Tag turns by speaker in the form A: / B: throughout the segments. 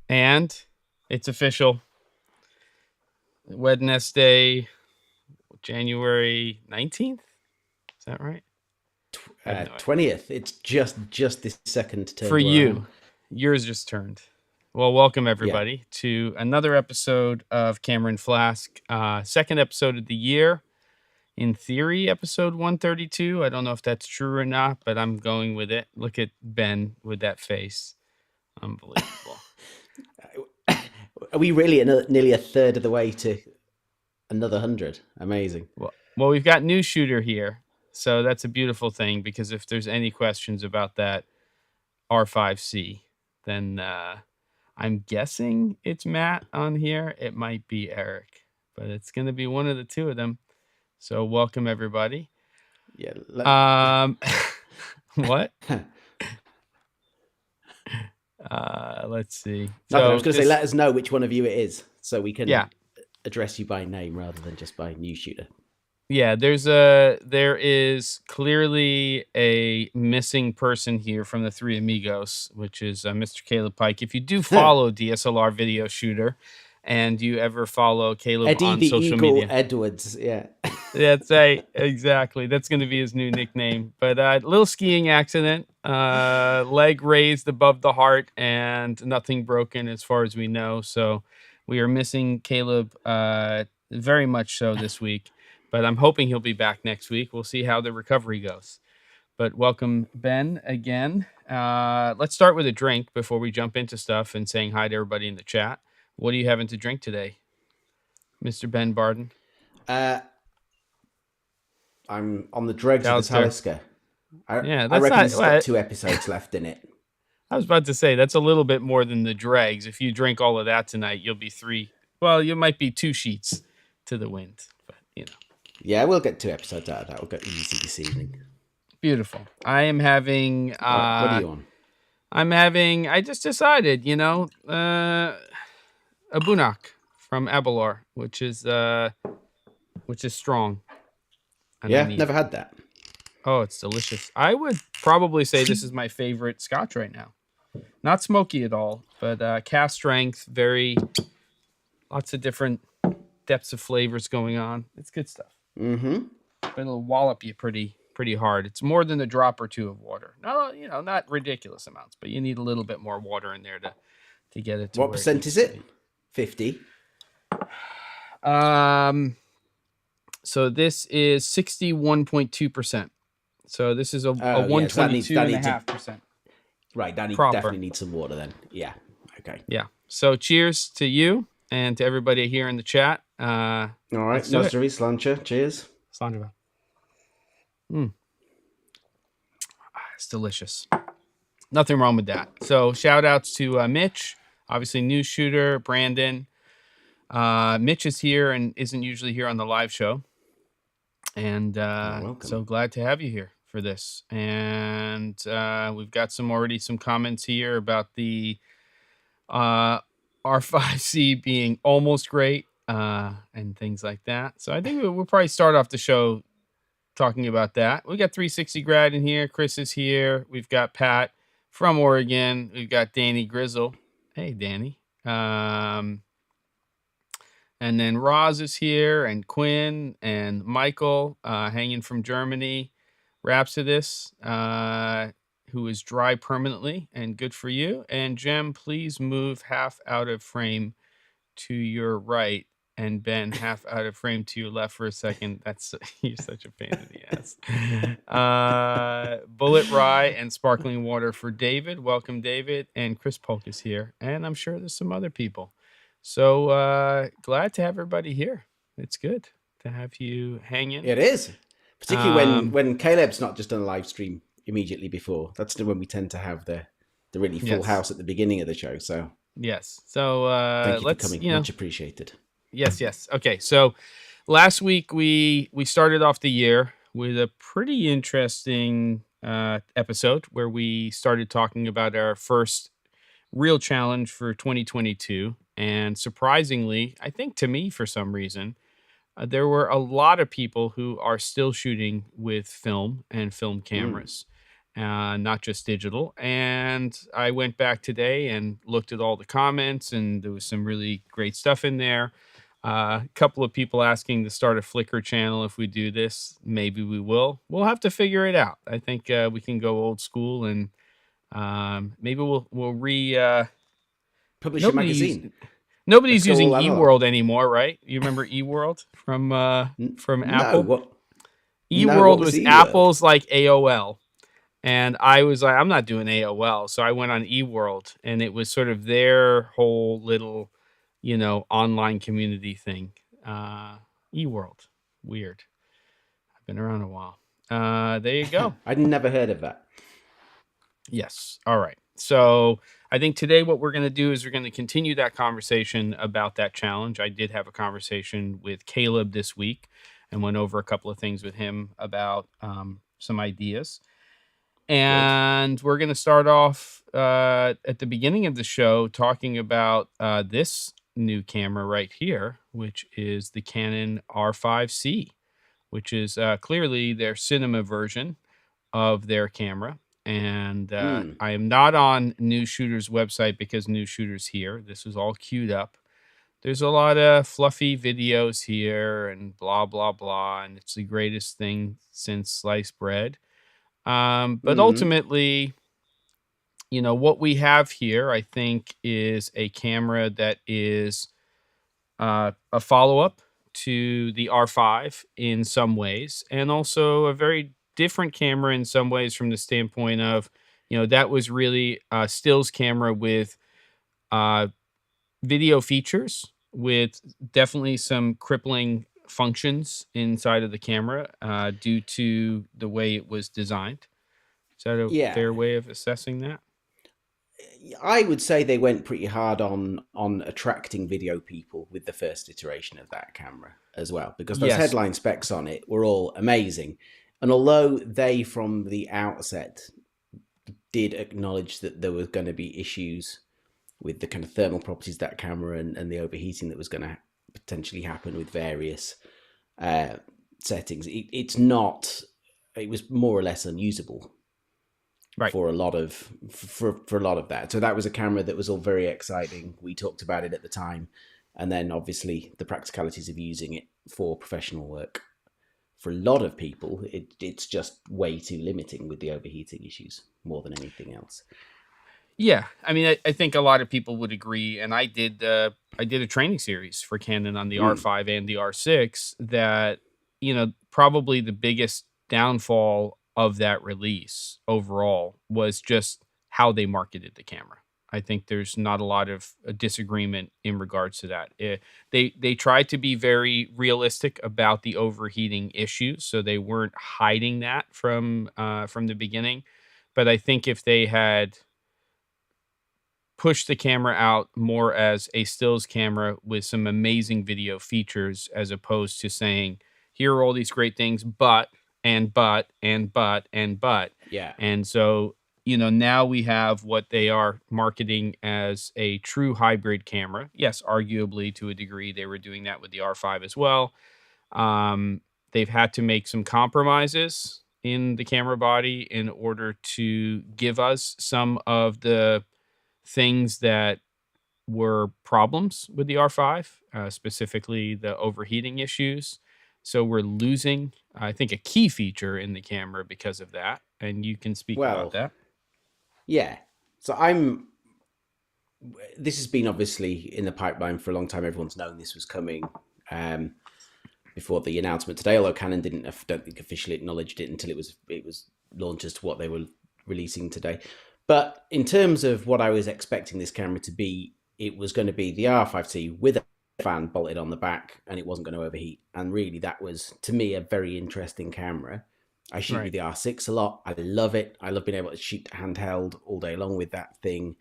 A: And it's official. Wednesday, January 19th. Is that right? I have no idea.
B: 20th. It's just this second
A: For
B: turned where I am.
A: you, yours just turned. Well, welcome
B: Yeah.
A: everybody to another episode of Cameron Flask. Second episode of the year. In theory, episode 132. I don't know if that's true or not, but I'm going with it. Look at Ben with that face. Unbelievable.
B: Are we really nearly a third of the way to another 100? Amazing.
A: Well, we've got new shooter here. So that's a beautiful thing, because if there's any questions about that R5C, then I'm guessing it's Matt on here. It might be Eric, but it's going to be one of the two of them. So welcome everybody.
B: Yeah.
A: What? Let's see.
B: Nothing. I was going to say, let us know which one of you it is, so we can
A: Yeah.
B: address you by name rather than just by new shooter.
A: Yeah, there is clearly a missing person here from the three amigos, which is Mr. Caleb Pike. If you do follow DSLR Video Shooter, and you ever follow Caleb
B: Eddie
A: on
B: the
A: social
B: Eagle
A: media,
B: Edwards. Yeah.
A: that's right, exactly. That's going to be his new nickname. But little skiing accident, leg raised above the heart, and nothing broken as far as we know. So we are missing Caleb very much so this week. But I'm hoping he'll be back next week. We'll see how the recovery goes. But welcome, Ben, again. Let's start with a drink before we jump into stuff and saying hi to everybody in the chat. What are you having to drink today, Mr. Ben Barden?
B: I'm on the dregs of the Talisker.
A: Yeah,
B: I reckon it's got 2 episodes left in it.
A: I was about to say, that's a little bit more than the dregs. If you drink all of that tonight, you'll be 3. Well, you might be 2 sheets to the wind, but you know.
B: Yeah, we'll get 2 episodes out of that. We'll get easy this evening.
A: Beautiful. I am having...
B: what are you on?
A: I just decided, a Bunak from Abelard, which is strong.
B: Yeah, never had that.
A: Oh, it's delicious. I would probably say this is my favorite Scotch right now. Not smoky at all, but cast strength, lots of different depths of flavors going on. It's good stuff.
B: Mm-hmm.
A: But it'll wallop you pretty hard. It's more than a drop or 2 of water. No, not ridiculous amounts, but you need a little bit more water in there to get it to
B: what percent is it? 50.
A: So this is 61.2%. So this is a 122.5%.
B: Right, that definitely needs some water then. Yeah. Okay.
A: Yeah. So cheers to you and to everybody here in the chat.
B: All right. Nostri, Slancha. Cheers.
A: Slancha. It's delicious. Nothing wrong with that. So shout outs to Mitch, obviously new shooter, Brandon. Mitch is here and isn't usually here on the live show. And so glad to have you here for this. And we've got some comments here about the R5C being almost great and things like that. So I think we'll probably start off the show talking about that. We got 360 Grad in here. Chris is here. We've got Pat from Oregon. We've got Danny Grizzle. Hey, Danny. And then Roz is here, and Quinn and Michael hanging from Germany. Rhapsodus, who is dry permanently, and good for you. And Jem, please move half out of frame to your right, and Ben half out of frame to your left for a second. You're such a pain in the ass. Bullet Rye and Sparkling Water for David. Welcome, David. And Chris Polk is here. And I'm sure there's some other people. So glad to have everybody here. It's good to have you hang in.
B: It is. Particularly when Caleb's not just on a live stream immediately before. That's when we tend to have the really full house at the beginning of the show. So
A: yes. So
B: thank you for coming. Much appreciated.
A: Yes. Okay. So last week we started off the year with a pretty interesting episode where we started talking about our first real challenge for 2022. And surprisingly, I think to me, for some reason, there were a lot of people who are still shooting with film and film cameras. not just digital. And I went back today and looked at all the comments, and there was some really great stuff in there. A couple of people asking to start a Flickr channel if we do this. Maybe we will. We'll have to figure it out. I think we can go old school, and maybe we'll
B: Publish a
A: nobody's
B: magazine.
A: nobody's
B: Let's go
A: using
B: all analog.
A: eWorld anymore, right? You remember eWorld from
B: No,
A: Apple?
B: what? No,
A: eWorld
B: what was
A: was
B: eWorld?
A: Apple's like AOL. And I was like, I'm not doing AOL. So I went on eWorld, and it was sort of their whole little, online community thing. eWorld. Weird. I've been around a while. There you go.
B: I'd never heard of that.
A: Yes. All right. So I think today what we're going to do is we're going to continue that conversation about that challenge. I did have a conversation with Caleb this week and went over a couple of things with him about some ideas. And we're going to start off at the beginning of the show talking about this new camera right here, which is the Canon R5C, which is clearly their cinema version of their camera. And I am not on New Shooter's website because New Shooter's here. This was all queued up. There's a lot of fluffy videos here and blah, blah, blah. And it's the greatest thing since sliced bread. But ultimately, what we have here, I think, is a camera that is a follow-up to the R5 in some ways, and also a very different camera in some ways from the standpoint of, that was really a stills camera with video features, with definitely some crippling functions inside of the camera due to the way it was designed. Is that a fair way of assessing that?
B: I would say they went pretty hard on attracting video people with the first iteration of that camera as well, because those headline specs on it were all amazing. And although they, from the outset, did acknowledge that there were going to be issues with the kind of thermal properties of that camera and the overheating that was going to potentially happen with various settings, it was more or less unusable. Right. For a lot of that. So that was a camera that was all very exciting. We talked about it at the time. And then obviously the practicalities of using it for professional work. For a lot of people, it's just way too limiting with the overheating issues more than anything else.
A: Yeah, I mean, I think a lot of people would agree. And I did a training series for Canon on the R5 and the R6 that, probably the biggest downfall of that release overall was just how they marketed the camera. I think there's not a lot of disagreement in regards to that. They tried to be very realistic about the overheating issues, so they weren't hiding that from the beginning. But I think if they had pushed the camera out more as a stills camera with some amazing video features, as opposed to saying, here are all these great things, but. Yeah. And so, now we have what they are marketing as a true hybrid camera. Yes, arguably to a degree, they were doing that with the R5 as well. They've had to make some compromises in the camera body in order to give us some of the things that were problems with the R5, specifically the overheating issues. So we're losing, I think, a key feature in the camera because of that. And you can speak about that.
B: Yeah. So this has been obviously in the pipeline for a long time. Everyone's known this was coming before the announcement today, although Canon don't think officially acknowledged it until it was launched as to what they were releasing today. But in terms of what I was expecting this camera to be, it was going to be the R5C with a fan bolted on the back, and it wasn't going to overheat. And really, that was, to me, a very interesting camera. I shoot with the R6 a lot. I love it. I love being able to shoot handheld all day long with that thing.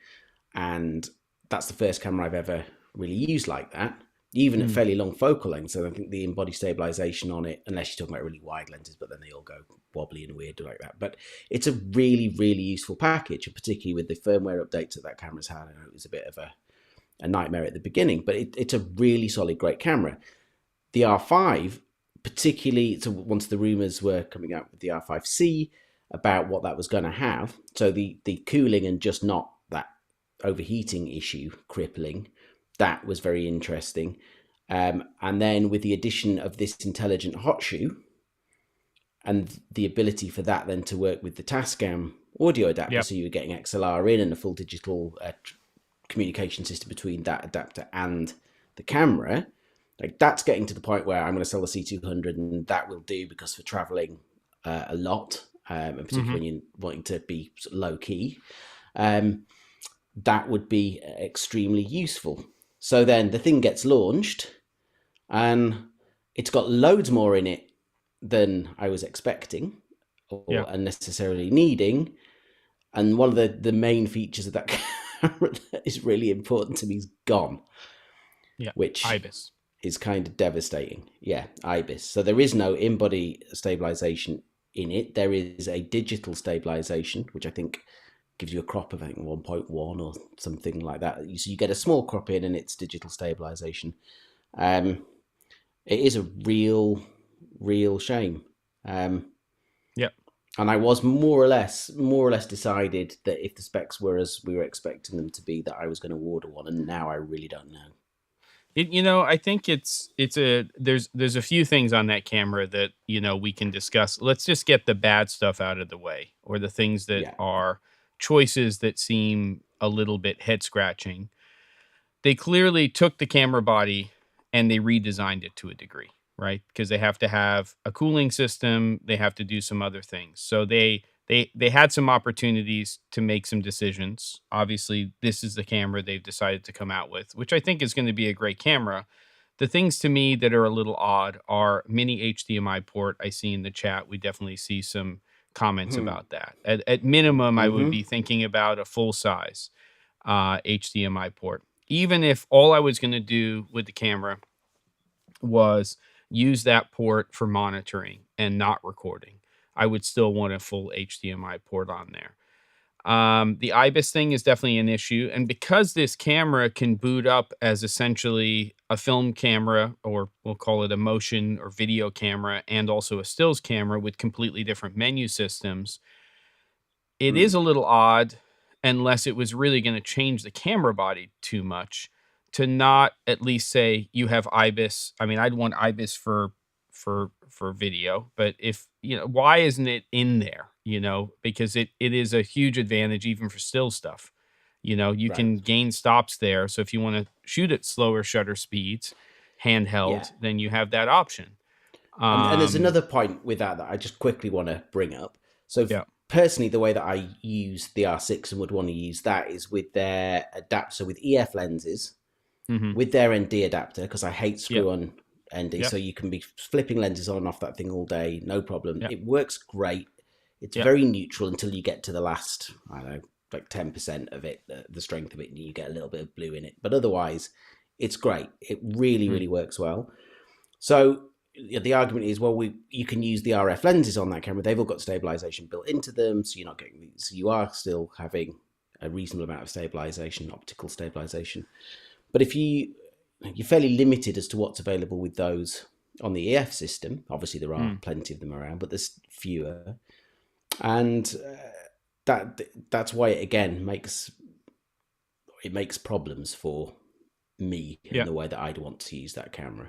B: And that's the first camera I've ever really used like that, even at fairly long focal lengths. So I think the in-body stabilization on it, unless you're talking about really wide lenses, but then they all go wobbly and weird like that. But it's a really, really useful package, particularly with the firmware updates that camera's had. I know it was a bit of a nightmare at the beginning, but it's a really solid, great camera. The R5, particularly, so once the rumors were coming out with the R5C, about what that was going to have. So the cooling and just not that overheating issue crippling, that was very interesting. And then with the addition of this intelligent hot shoe and the ability for that then to work with the Tascam audio adapter,
A: Yep.
B: so you were getting XLR in and a full digital communication system between that adapter and the camera, like that's getting to the point where I'm going to sell the C200 and that will do, because for traveling a lot, and particularly when you're wanting to be sort of low key, that would be extremely useful. So then the thing gets launched and it's got loads more in it than I was expecting or unnecessarily needing. And one of the main features of that camera that is really important to me is gone.
A: Yeah.
B: Which
A: IBIS
B: is kind of devastating. Yeah, IBIS. So there is no in-body stabilization in it. There is a digital stabilization, which I think gives you a crop of, I think, 1.1 or something like that. So you get a small crop in and it's digital stabilization. It is a real shame.
A: Yep.
B: And I was more or less decided that if the specs were as we were expecting them to be, that I was going to order one, and now I really don't know.
A: I think there's a few things on that camera that, we can discuss. Let's just get the bad stuff out of the way, or the things that are choices that seem a little bit head scratching. They clearly took the camera body and they redesigned it to a degree, right? Because they have to have a cooling system, they have to do some other things. So they had some opportunities to make some decisions. Obviously, this is the camera they've decided to come out with, which I think is going to be a great camera. The things to me that are a little odd are mini HDMI port. I see in the chat, we definitely see some comments about that. At minimum, I would be thinking about a full size HDMI port. Even if all I was going to do with the camera was use that port for monitoring and not recording, I would still want a full HDMI port on there. The IBIS thing is definitely an issue. And because this camera can boot up as essentially a film camera, or we'll call it a motion or video camera, and also a stills camera with completely different menu systems, it is a little odd, unless it was really going to change the camera body too much, to not at least say you have IBIS. I mean, I'd want IBIS for video, but if why isn't it in there? Because it is a huge advantage even for still stuff. You can gain stops there. So if you want to shoot at slower shutter speeds, handheld, then you have that option.
B: And there's another point with that I just quickly want to bring up. So personally, the way that I use the R6 and would want to use that is with their adapter, with EF lenses, with their ND adapter, because I hate screw-on ND. So you can be flipping lenses on and off that thing all day, no problem. It works great. It's very neutral until you get to the last, I don't know, like 10% of it, the strength of it, and you get a little bit of blue in it. But otherwise, it's great. It really, really works well. So the argument is, well, you can use the RF lenses on that camera. They've all got stabilization built into them, so you're not getting, so you are still having a reasonable amount of stabilization, optical stabilization. But if you're fairly limited as to what's available with those on the EF system. Obviously, there are plenty of them around, but there's fewer, and that's why it again makes problems for me in the way that I'd want to use that camera.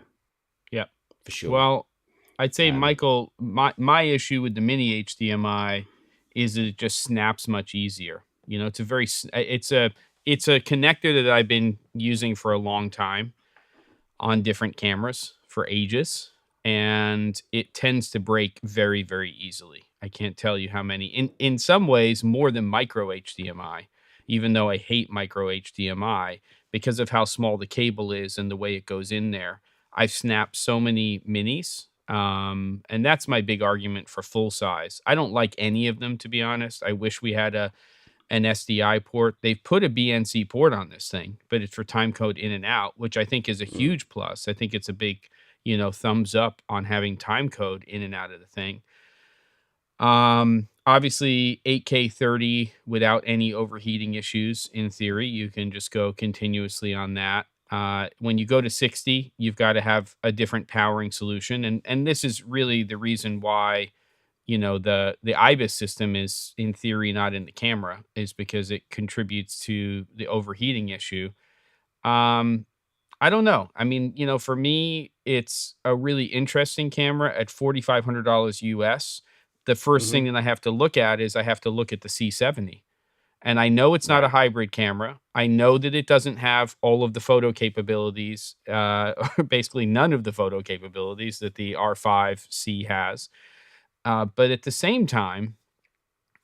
A: Yeah,
B: for sure.
A: Well, I'd say, Michael, my issue with the mini HDMI is that it just snaps much easier. It's a connector that I've been using for a long time on different cameras for ages, and it tends to break very, very easily. I can't tell you how many, in some ways more than micro HDMI, even though I hate micro HDMI because of how small the cable is and the way it goes in there. I've snapped so many minis, and that's my big argument for full size. I don't like any of them, to be honest. I wish we had an SDI port. They've put a BNC port on this thing, but it's for timecode in and out, which I think is a huge plus. I think it's a big, thumbs up on having timecode in and out of the thing. Obviously 8K 30 without any overheating issues. In theory, you can just go continuously on that. When you go to 60, you've got to have a different powering solution. And this is really the reason why, you know, the IBIS system is in theory not in the camera, is because it contributes to the overheating issue. Um, I don't know. I mean, you know, for me, it's a really interesting camera at $4,500 US. The first thing
B: Hmm.
A: that I have to look at is I have to look at the C70. And I know it's not a
B: Right.
A: hybrid camera. I know that it doesn't have all of the photo capabilities, basically none of the photo capabilities that the R5C has. But at the same time,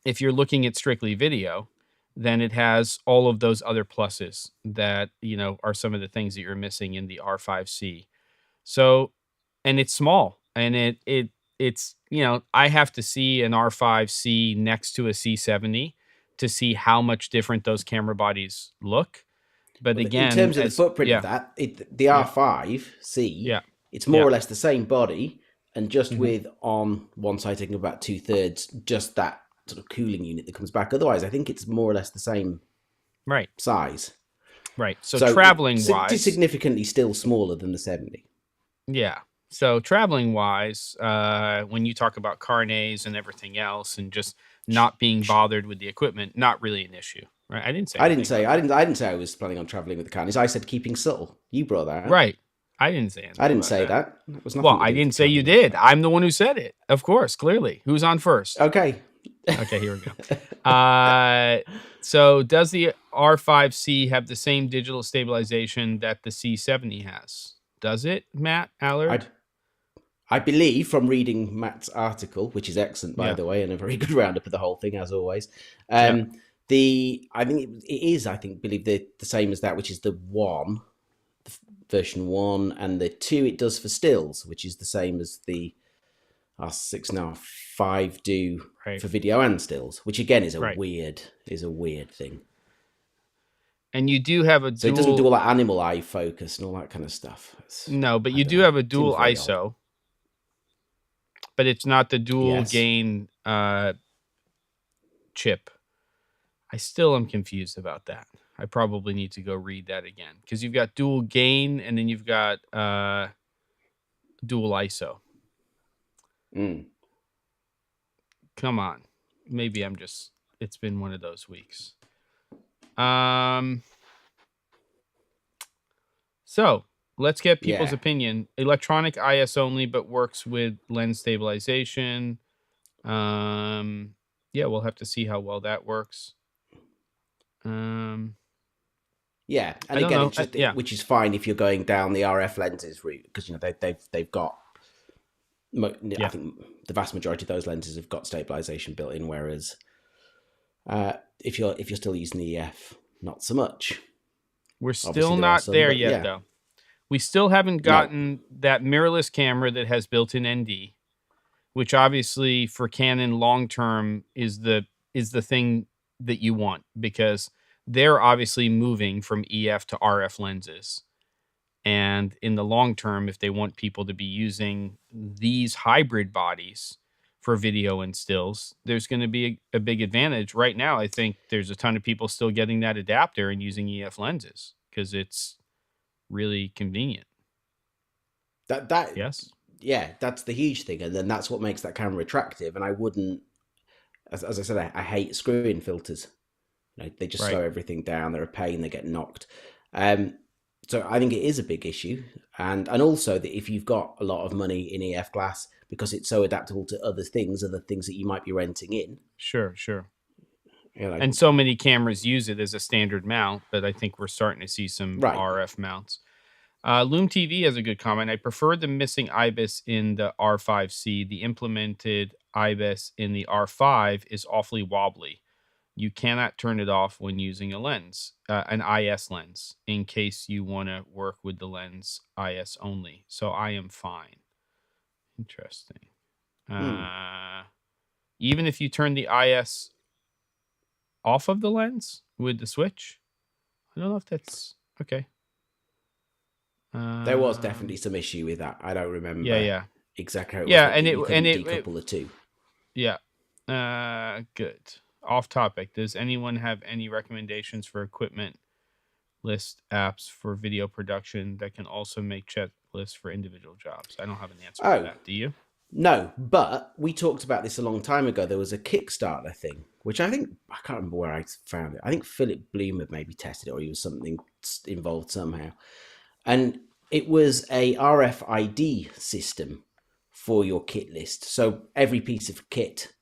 A: if you're looking at strictly video, then it has all of those other pluses that, you know, are some of the things that you're missing in the R5C. So, and it's small, and it's, you know, I have to see an R5C next to a C70 to see how much different those camera bodies look. But
B: Well, in
A: again,
B: terms of the
A: as
B: footprint of
A: yeah,
B: that, the
A: yeah,
B: R5C,
A: yeah,
B: it's more
A: yeah,
B: or less the same body, and just
A: hmm
B: with on one side taking about 2/3, just that sort of cooling unit that comes back. Otherwise, I think it's more or less the same
A: right,
B: size.
A: right. So
B: So
A: traveling wise,
B: significantly still smaller than the 70.
A: yeah. So traveling wise, when you talk about carnets and everything else, and just not being bothered with the equipment, not really an issue, right? I didn't say anything about that.
B: I didn't say I was planning on traveling with the Canis. I said keeping subtle. You brought that up.
A: Right. I didn't say
B: I
A: anything
B: didn't
A: about
B: say
A: that.
B: that. That was
A: Well,
B: nothing to
A: I
B: do with
A: didn't say you
B: traveling with the
A: did.
B: Canis.
A: I'm the one who said it. Of course, clearly. Who's on first?
B: Okay.
A: Okay, here we go. So does the R5C have the same digital stabilization that the C70 has? Does it, Matt Allard?
B: I I believe from reading Matt's article, which is excellent by
A: Yeah.
B: the way, and a very good roundup of the whole thing as always.
A: Yeah.
B: The I think it is. I think believe the same as that, which is the one version one, and the two it does for stills, which is the same as the R6 now 5 do
A: Right.
B: for video and stills, which again is
A: Right.
B: a weird thing.
A: And you do have a
B: So it doesn't do
A: dual
B: all that animal eye focus and all that kind of stuff.
A: no, but
B: I
A: you
B: don't
A: do
B: know.
A: have a
B: Seems
A: dual
B: very odd.
A: ISO, but it's not the dual
B: Yes.
A: gain chip. I still am confused about that. I probably need to go read that again, because you've got dual gain and then you've got dual ISO.
B: Mm.
A: Come on. Maybe I'm just, it's been one of those weeks. So let's get people's
B: Yeah.
A: opinion. Electronic IS only, but works with lens stabilization. Yeah, we'll have to see how well that works.
B: Yeah, and
A: I don't
B: again,
A: know.
B: it's just
A: Yeah,
B: which is fine if you're going down the RF lenses route because you know they've got. I
A: yeah.
B: think the vast majority of those lenses have got stabilization built in, whereas if you're still using the EF, not so much.
A: We're
B: Obviously,
A: still
B: there are
A: not
B: some,
A: there
B: but
A: yet,
B: yeah,
A: though. We still haven't
B: no,
A: gotten that mirrorless camera that has built-in ND, which obviously for Canon long term is the thing that you want, because they're obviously moving from EF to RF lenses. And in the long term, if they want people to be using these hybrid bodies for video and stills, there's going to be a big advantage. Right now, I think there's a ton of people still getting that adapter and using EF lenses because it's really convenient.
B: that
A: Yes?
B: yeah, that's the huge thing, and then that's what makes that camera attractive. And I wouldn't, as I said, I hate screw-in filters. You know, they just
A: Right.
B: slow everything down. They're a pain. They get knocked. Um, so I think it is a big issue, and also that if you've got a lot of money in EF glass because it's so adaptable to other things that you might be renting in.
A: Sure, sure.
B: You know,
A: And so many cameras use it as a standard mount that I think we're starting to see some
B: right?
A: RF mounts. Loom TV has a good comment. I prefer the missing IBIS in the R5C. The implemented IBIS in the R5 is awfully wobbly. You cannot turn it off when using a lens, an IS lens, in case you want to work with the lens IS only. So I am fine. Interesting.
B: Hmm.
A: Even if you turn the IS off of the lens with the switch, I don't know if that's okay.
B: There was definitely some issue with that. I don't
A: Yeah,
B: remember
A: yeah,
B: exactly how it was,
A: yeah,
B: but
A: and
B: you couldn't
A: it
B: decouple the two.
A: yeah. Good. Off topic. Does anyone have any recommendations for equipment list apps for video production that can also make checklists for individual jobs? I don't have an answer for
B: Oh,
A: that. Do you?
B: No, but we talked about this a long time ago. There was a Kickstarter thing, which I can't remember where I found it. I think Philip Bloom had maybe tested it, or he was something involved somehow. And it was a RFID system for your kit list. So every piece of kit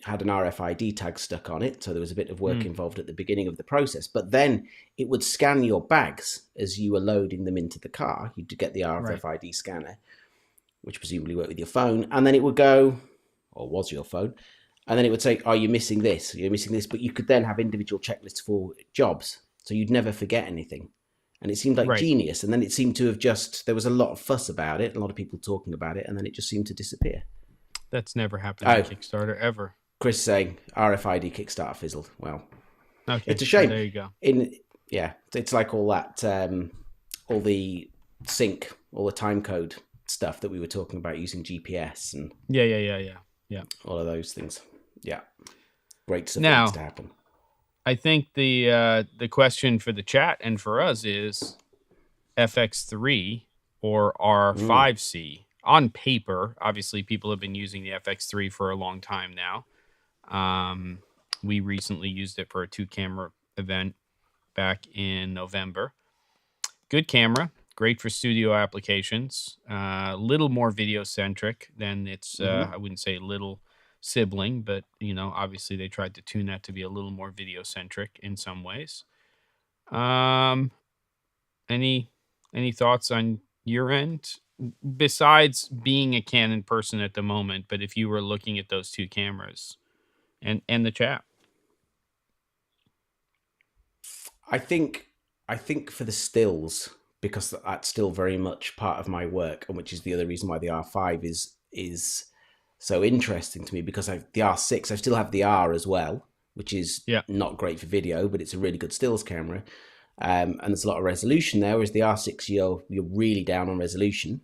B: had an RFID tag stuck on it. So there was a bit of work involved at the beginning of the process. But then it would scan your bags as you were loading them into the car. You'd get the RFID scanner, which presumably worked with your phone. And then it would go, or was your phone, and then it would say, "Oh, you're missing this, you're missing this." But you could then have individual checklists for jobs. So you'd never forget anything. And it seemed like genius. And then it seemed to have there was a lot of fuss about it, a lot of people talking about it, and then it just seemed to disappear.
A: That's never happened on Kickstarter ever.
B: Chris saying RFID Kickstarter fizzled. Well,
A: okay,
B: it's a shame.
A: There you go.
B: It's like all that, all the sync, all the time code stuff that we were talking about using GPS and
A: all
B: of those things. Yeah, great stuff
A: now
B: to happen.
A: I think the question for the chat and for us is FX3 or R5C. On paper, obviously people have been using the FX3 for a long time now. We recently used it for a 2-camera event back in November. Good camera, great for studio applications. A little more video centric than its I wouldn't say little sibling, but obviously they tried to tune that to be a little more video centric in some ways. Any thoughts on your end besides being a Canon person at the moment, but if you were looking at those two cameras and the chat?
B: I think for the stills, because that's still very much part of my work, and which is the other reason why the R5 is so interesting to me, because the R6, I still have the R as well, which is not great for video, but it's a really good stills camera. And there's a lot of resolution there, whereas the R6, you're really down on resolution,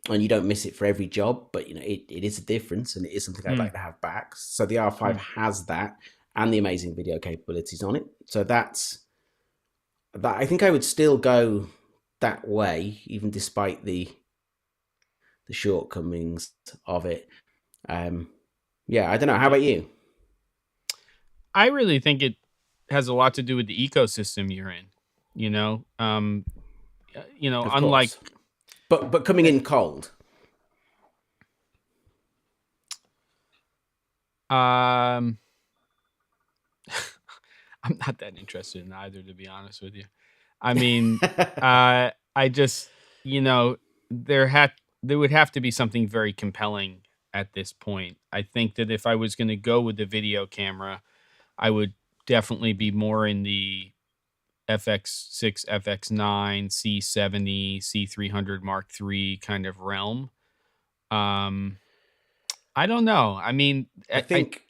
B: and you don't miss it for every job, but it is a difference, and it is something I'd like to have back. So the R5 has that and the amazing video capabilities on it. So that I think I would still go that way, even despite the shortcomings of it. I don't know. How about you?
A: I really think it has a lot to do with the ecosystem you're in. Unlike,
B: but coming in cold.
A: I'm not that interested in either, to be honest with you. I mean, I just, there would have to be something very compelling at this point. I think that if I was going to go with the video camera, I would definitely be more in the FX6, FX9, C70, C300 Mark III kind of realm. I don't know. I mean, I think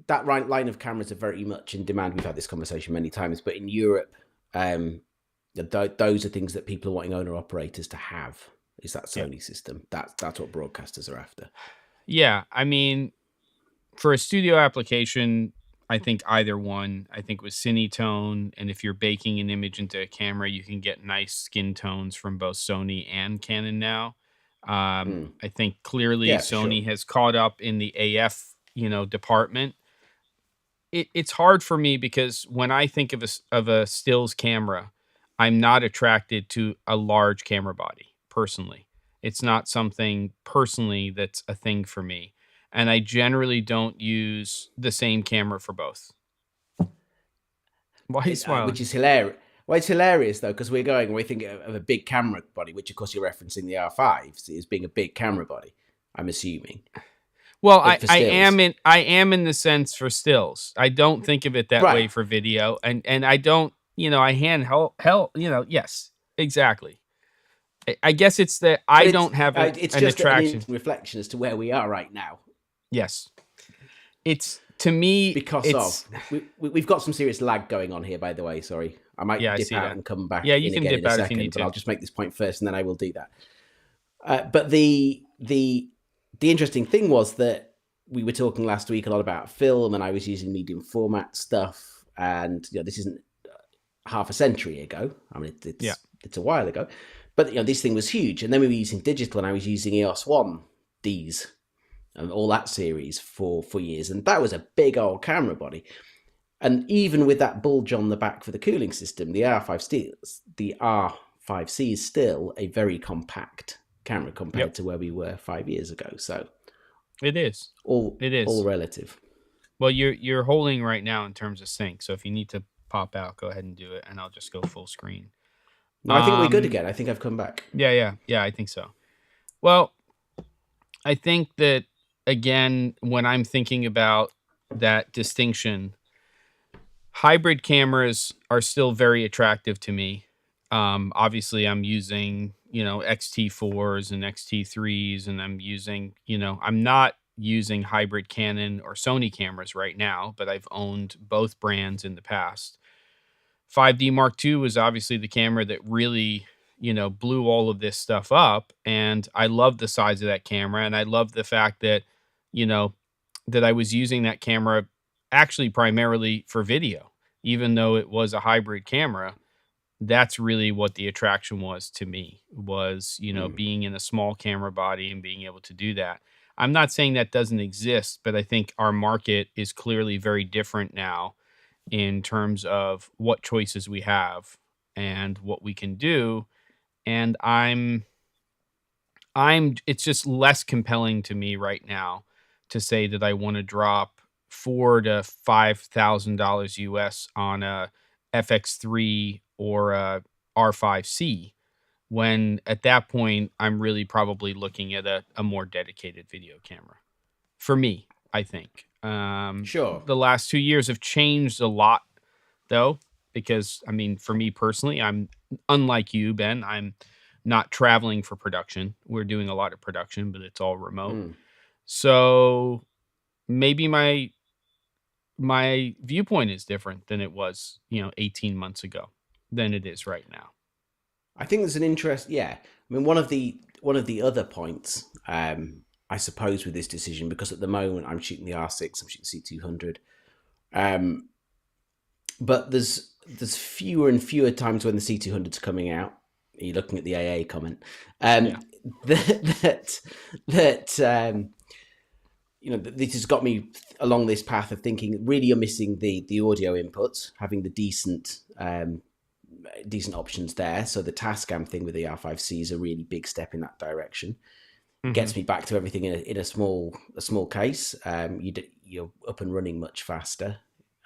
B: that line of cameras are very much in demand. We've had this conversation many times, but in Europe, those are things that people are wanting owner operators to have. Is that Sony system? That's what broadcasters are after.
A: Yeah, I mean, for a studio application, I think either one. I think with Cinetone, and if you're baking an image into a camera, you can get nice skin tones from both Sony and Canon now. I think clearly Sony has caught up in the AF, department. It's hard for me because when I think of a stills camera, I'm not attracted to a large camera body personally. It's not something personally that's a thing for me. And I generally don't use the same camera for both. Why are you smiling?
B: Which is hilarious. Well, it's hilarious, though, because we think of a big camera body, which, of course, you're referencing the R5 as being a big camera body, I'm assuming.
A: Well, I am in the sense for stills. I don't think of it that way for video. And I don't, I handheld, yes, exactly. I guess it's that I don't have an attraction.
B: An reflection as to where we are right now.
A: Yes. It's, to me,
B: we've got some serious lag going on here, by the way. Sorry. I might dip out and come back.
A: Yeah, you can dip out if you need to.
B: But I'll just make this point first, and then I will do that. But the interesting thing was that we were talking last week a lot about film, and I was using medium format stuff. And this isn't half a century ago. I mean, it's a while ago. But this thing was huge, and then we were using digital, and I was using EOS 1Ds and all that series for years, and that was a big old camera body. And even with that bulge on the back for the cooling system, the R5C is still a very compact camera compared to where we were 5 years ago. So
A: it is
B: all relative.
A: Well, you're holding right now in terms of sync, so if you need to pop out, go ahead and do it, and I'll just go full screen.
B: No, I think we're good again. I think I've come back.
A: Yeah, I think so. Well, I think that, again, when I'm thinking about that distinction, hybrid cameras are still very attractive to me. Obviously, I'm using, XT4s and XT3s, and I'm using, I'm not using hybrid Canon or Sony cameras right now, but I've owned both brands in the past. 5D Mark II was obviously the camera that really, blew all of this stuff up. And I love the size of that camera. And I love the fact that, that I was using that camera actually primarily for video, even though it was a hybrid camera. That's really what the attraction was to me, was, being in a small camera body and being able to do that. I'm not saying that doesn't exist, but I think our market is clearly very different now in terms of what choices we have and what we can do. And it's just less compelling to me right now to say that I want to drop $4,000 to $5,000 US on a FX3 or a R5C, when at that point I'm really probably looking at a more dedicated video camera. For me, I think.
B: Sure.
A: The last 2 years have changed a lot, though, because, for me personally, I'm unlike you, Ben. I'm not traveling for production. We're doing a lot of production, but it's all remote. So maybe my viewpoint is different than it was, 18 months ago than it is right now.
B: I think there's an interest. Yeah. One of the other points, I suppose, with this decision, because at the moment I'm shooting the R6, I'm shooting C200. But there's fewer and fewer times when the C200's coming out. You're looking at the AA comment. This has got me along this path of thinking really you're missing the audio inputs, having the decent options there. So the Tascam thing with the R5C is a really big step in that direction. Gets me back to everything in a small case. You're up and running much faster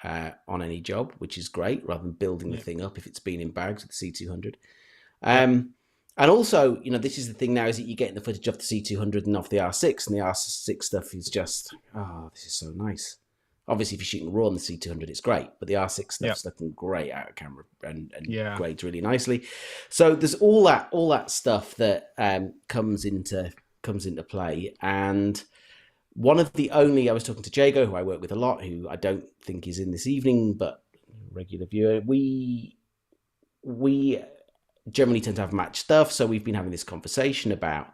B: on any job, which is great, rather than building the thing up if it's been in bags with the C200. And also, this is the thing now, is that you're getting the footage off the C200 and off the R6, and the R6 stuff is just, this is so nice. Obviously, if you're shooting raw on the C200, it's great, but the R6 stuff's looking great out of camera and grades really nicely. So there's all that stuff that comes into play. And one of the only, I was talking to Jago, who I work with a lot, who I don't think is in this evening, but regular viewer, we generally tend to have matched stuff. So we've been having this conversation about,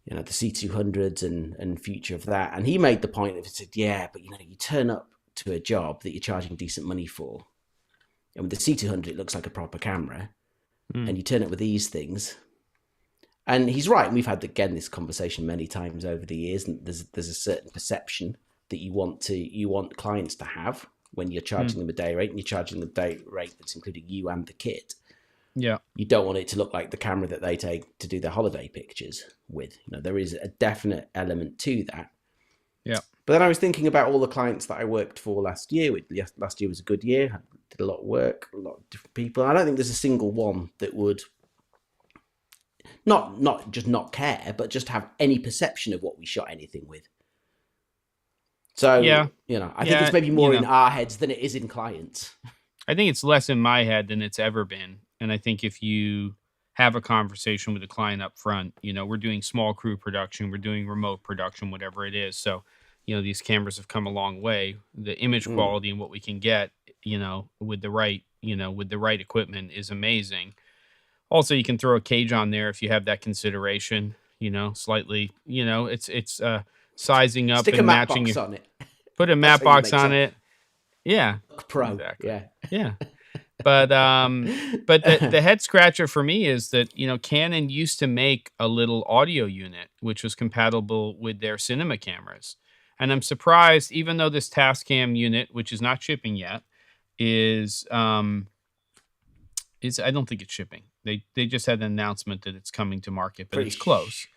B: the C200s and future of that. And he made the point that he said, but you turn up to a job that you're charging decent money for. And with the C200, it looks like a proper camera. And you turn it with these things. And he's right. And we've had, again, this conversation many times over the years. And there's a certain perception that you want clients to have when you're charging them a day rate, and you're charging them a day rate that's including you and the kit.
A: Yeah.
B: You don't want it to look like the camera that they take to do their holiday pictures with. There is a definite element to that.
A: Yeah.
B: But then I was thinking about all the clients that I worked for last year. Last year was a good year. I did a lot of work, a lot of different people. I don't think there's a single one that would not just not care, but just have any perception of what we shot anything with. So, I think it's maybe more in our heads than it is in clients.
A: I think it's less in my head than it's ever been. And I think if you have a conversation with a client up front, we're doing small crew production, we're doing remote production, whatever it is. So, these cameras have come a long way. The image quality and what we can get, with the right equipment is amazing. Also, you can throw a cage on there if you have that consideration, slightly, it's sizing up.
B: Stick
A: and
B: a matte
A: matching
B: box on it.
A: Put a matte box on it. Yeah.
B: Pro.
A: Exactly.
B: Yeah.
A: But the head scratcher for me is that, Canon used to make a little audio unit which was compatible with their cinema cameras. And I'm surprised, even though this Tascam unit, which is not shipping yet, is I don't think it's shipping. They just had an announcement that it's coming to market, but it's close.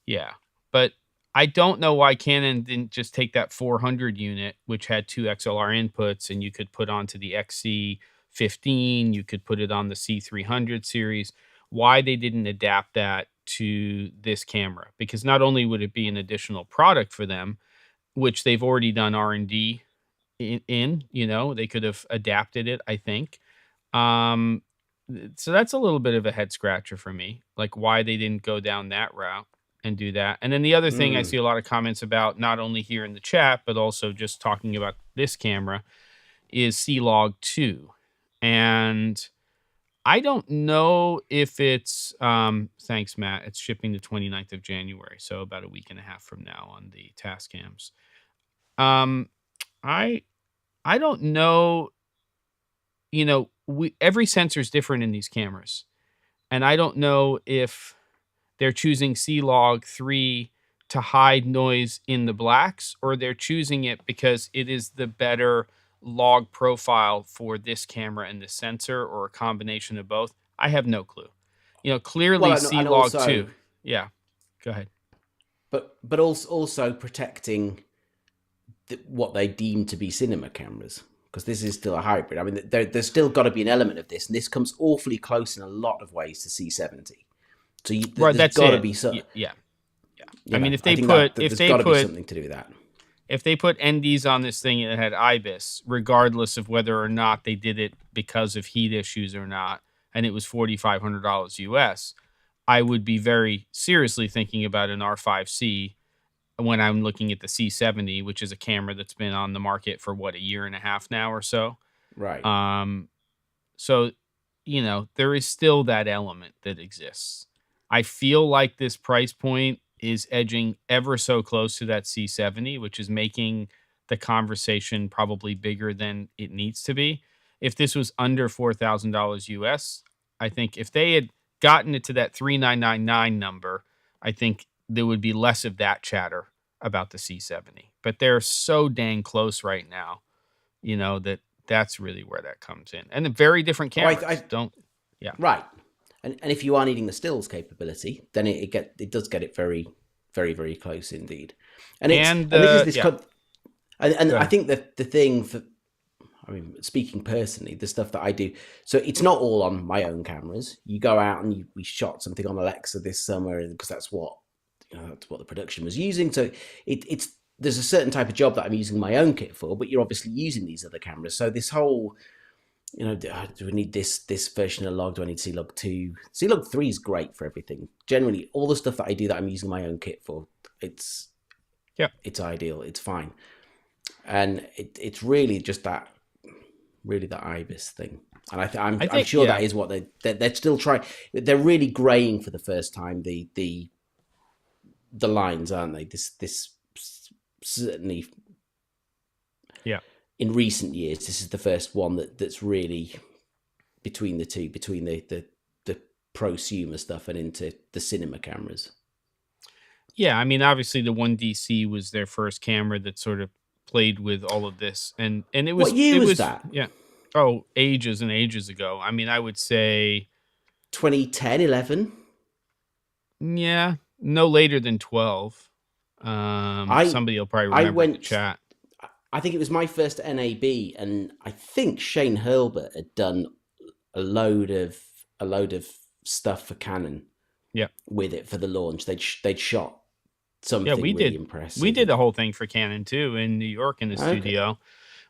A: Yeah. But I don't know why Canon didn't just take that 400 unit, which had 2 XLR inputs, and you could put onto the XC15, you could put it on the C300 series. Why they didn't adapt that to this camera? Because not only would it be an additional product for them, which they've already done R&D in, they could have adapted it, I think. So that's a little bit of a head scratcher for me, like why they didn't go down that route and do that. And then the other thing I see a lot of comments about, not only here in the chat, but also just talking about this camera, is C-Log 2. And I don't know if it's, thanks, Matt. It's shipping the 29th of January. So about a week and a half from now on the Tascams. I don't know, every sensor is different in these cameras. And I don't know if they're choosing C-Log 3 to hide noise in the blacks, or they're choosing it because it is the better log profile for this camera and this sensor, or a combination of both. I have no clue. Clearly C-Log 2. Yeah, go ahead.
B: But also protecting what they deem to be cinema cameras, because this is still a hybrid. I mean, there's still got to be an element of this, and this comes awfully close in a lot of ways to C70. So there's got to be something.
A: Yeah. I mean, if they put
B: be something to do with that.
A: If they put NDs on this thing and it had IBIS, regardless of whether or not they did it because of heat issues or not, and it was $4,500 US, I would be very seriously thinking about an R5C when I'm looking at the C70, which is a camera that's been on the market for a year and a half now or so.
B: Right.
A: So, there is still that element that exists. I feel like this price point is edging ever so close to that C70, which is making the conversation probably bigger than it needs to be. If this was under $4,000 US, I think if they had gotten it to that 3,999 number, I think there would be less of that chatter about the C70. But they're so dang close right now, that's really where that comes in. And a very different cameras.
B: Right. And if you are needing the stills capability, then it does get it very, very, very close indeed. And I think that the thing for, speaking personally, the stuff that I do, so it's not all on my own cameras. You go out and we shot something on Alexa this summer because that's what the production was using. So there's a certain type of job that I'm using my own kit for, but you're obviously using these other cameras. So this whole, do we need this version of log? Do I need C-Log 2? C-Log 3 is great for everything. Generally, all the stuff that I do that I'm using my own kit for, it's ideal. It's fine. And it's really just that IBIS thing. And I'm sure that is what they're still trying. They're really graying for the first time the lines, aren't they? This certainly, in recent years, this is the first one that's really between the two, between the prosumer stuff and into the cinema cameras.
A: Yeah, I mean, obviously the 1DC was their first camera that sort of played with all of this, and it was.
B: What year was that?
A: Yeah. Oh, ages and ages ago. I mean, I would say
B: 2010, 11.
A: Yeah, no later than 12. Somebody will probably remember in the chat.
B: I think it was my first NAB, and I think Shane Hurlbert had done a load of stuff for Canon.
A: Yeah,
B: with it for the launch, they'd shot something really impressive.
A: We did the whole thing for Canon too in New York in the studio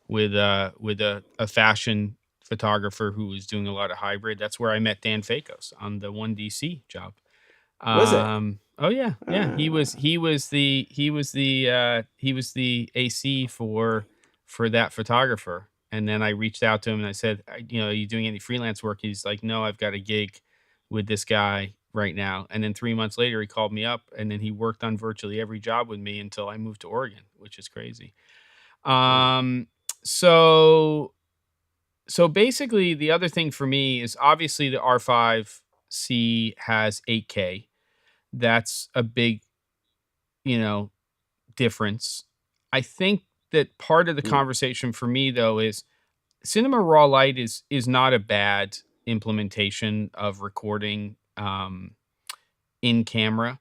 A: with a fashion photographer who was doing a lot of hybrid. That's where I met Dan Fakos on the 1DC job.
B: Was it?
A: Oh yeah, yeah. He was the AC for that photographer. And then I reached out to him and I said, are you doing any freelance work? He's like, no, I've got a gig with this guy right now. And then 3 months later, he called me up, and then he worked on virtually every job with me until I moved to Oregon, which is crazy. So So basically, the other thing for me is obviously the R5C has 8K. That's a big, you know, difference. I think that part of the
B: Mm.
A: conversation for me though is Cinema Raw Lite is not a bad implementation of recording in camera,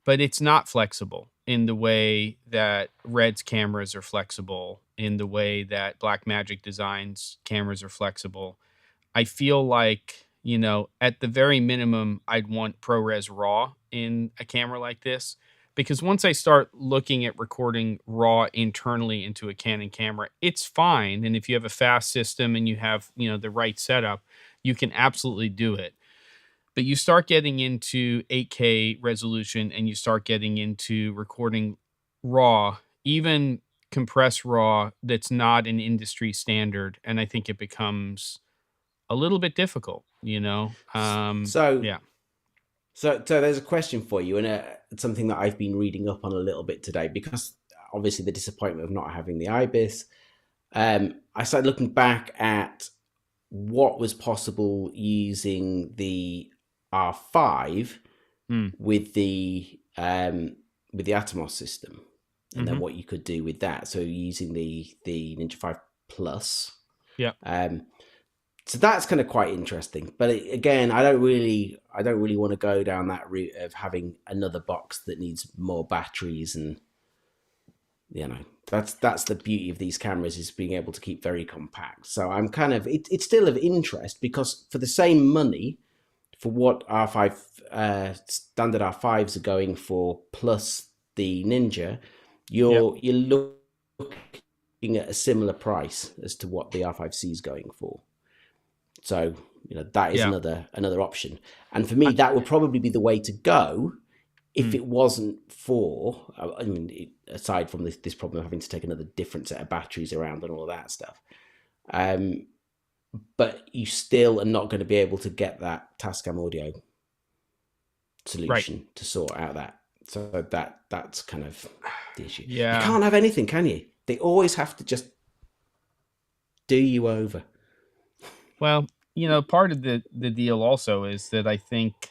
A: but it's not flexible in the way that Red's cameras are flexible, in the way that Blackmagic Designs cameras are flexible. I feel like, at the very minimum, I'd want ProRes RAW in a camera like this. Because once I start looking at recording RAW internally into a Canon camera, it's fine. And if you have a fast system and you have, the right setup, you can absolutely do it. But you start getting into 8K resolution and you start getting into recording RAW, even compressed RAW that's not an industry standard. And I think it becomes a little bit difficult.
B: So,
A: Yeah.
B: so there's a question for you, and it's something that I've been reading up on a little bit today because obviously the disappointment of not having the IBIS. I started looking back at what was possible using the R5
A: Mm.
B: with the Atomos system, and then
A: Hmm.
B: what you could do with that. So using the Ninja 5 Plus.
A: Yeah.
B: So that's kind of quite interesting. But again, I don't really want to go down that route of having another box that needs more batteries, and that's the beauty of these cameras, is being able to keep very compact. So I'm kind of it's still of interest because for the same money, for what R5 standard R5s are going for, plus the Ninja,
A: Yeah.
B: you're looking at a similar price as to what the R5C is going for. So that is
A: Yeah.
B: another option, and for me, that would probably be the way to go if
A: Mm.
B: it wasn't for. I mean, aside from this problem of having to take another different set of batteries around and all of that stuff. But you still are not going to be able to get that Tascam audio
A: Right.
B: solution to sort out that. So that's kind of the issue. You
A: Yeah.
B: can't have anything, can you? They always have to just do you over.
A: Well, part of the deal also is that I think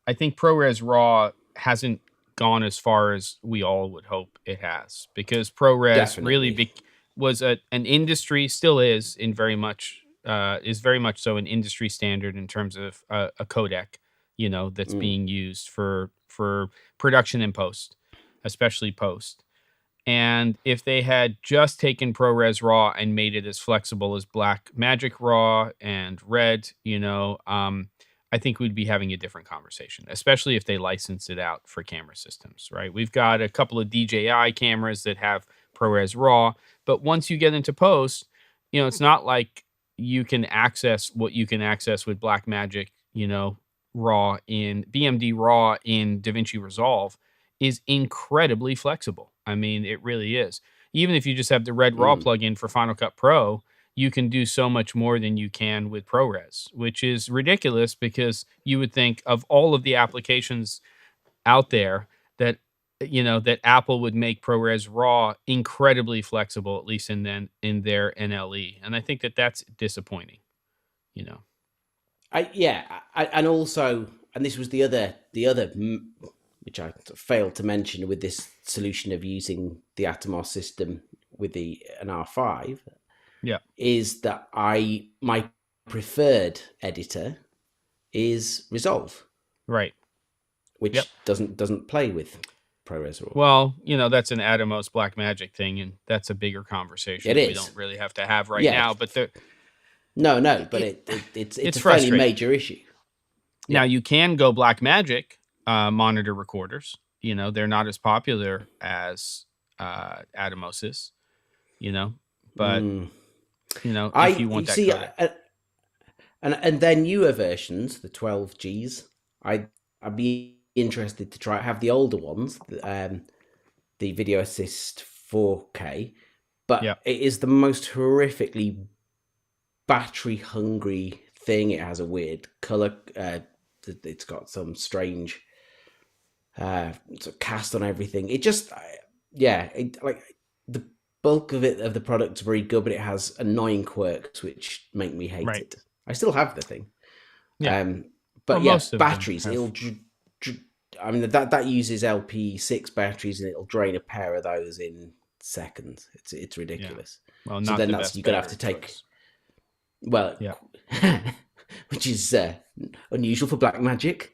A: ProRes RAW hasn't gone as far as we all would hope it has, because ProRes really
B: Definitely.
A: was an industry, still is very much so an industry standard in terms of a codec, that's
B: Mm,
A: being used for production and post, especially post. And if they had just taken ProRes RAW and made it as flexible as Blackmagic RAW and Red, I think we'd be having a different conversation, especially if they license it out for camera systems, right? We've got a couple of DJI cameras that have ProRes RAW, but once you get into post, it's not like you can access what you can access with Blackmagic, RAW in BMD RAW in DaVinci Resolve is incredibly flexible. I mean, it really is. Even if you just have the Red Raw
B: mm.
A: plugin for Final Cut Pro, you can do so much more than you can with ProRes, which is ridiculous because you would think of all of the applications out there that that Apple would make ProRes RAW incredibly flexible, at least in their NLE. And I think that that's disappointing, you know.
B: And also, and this was the other which I failed to mention with this solution of using the Atomos system with the an R5,
A: Yeah.
B: is that my preferred editor is Resolve,
A: Right. Yep.
B: which doesn't play with ProRes RAW.
A: Well, that's an Atomos Blackmagic thing, and that's a bigger conversation
B: It
A: that we
B: is,
A: don't really have to have right
B: yeah.
A: now. But
B: No, but
A: it,
B: it's
A: it's
B: a fairly
A: frustrating.
B: major issue.
A: Now
B: Yeah.
A: you can go Blackmagic monitor recorders. They're not as popular as Atomos is. But
B: Mm.
A: if you
B: You
A: want that
B: see,
A: codec,
B: and their newer versions, the 12Gs, I'd be interested to try have the older ones, the Video Assist 4K,
A: yeah,
B: but it is the most horrifically battery hungry thing. It has a weird color. It's got some strange sort of cast on everything. It just, yeah, like the bulk of the product's very good, but it has annoying quirks which make me hate
A: Right.
B: it. I still have the thing.
A: Yeah.
B: But
A: Well,
B: yeah,
A: most of them
B: batteries.
A: have.
B: I mean that uses LP6 batteries, and it'll drain a pair of those in seconds. It's ridiculous.
A: Well,
B: So
A: not
B: then
A: the
B: that's
A: best
B: you're gonna have to
A: battery
B: take
A: choice.
B: well,
A: Yeah.
B: which is unusual for Blackmagic.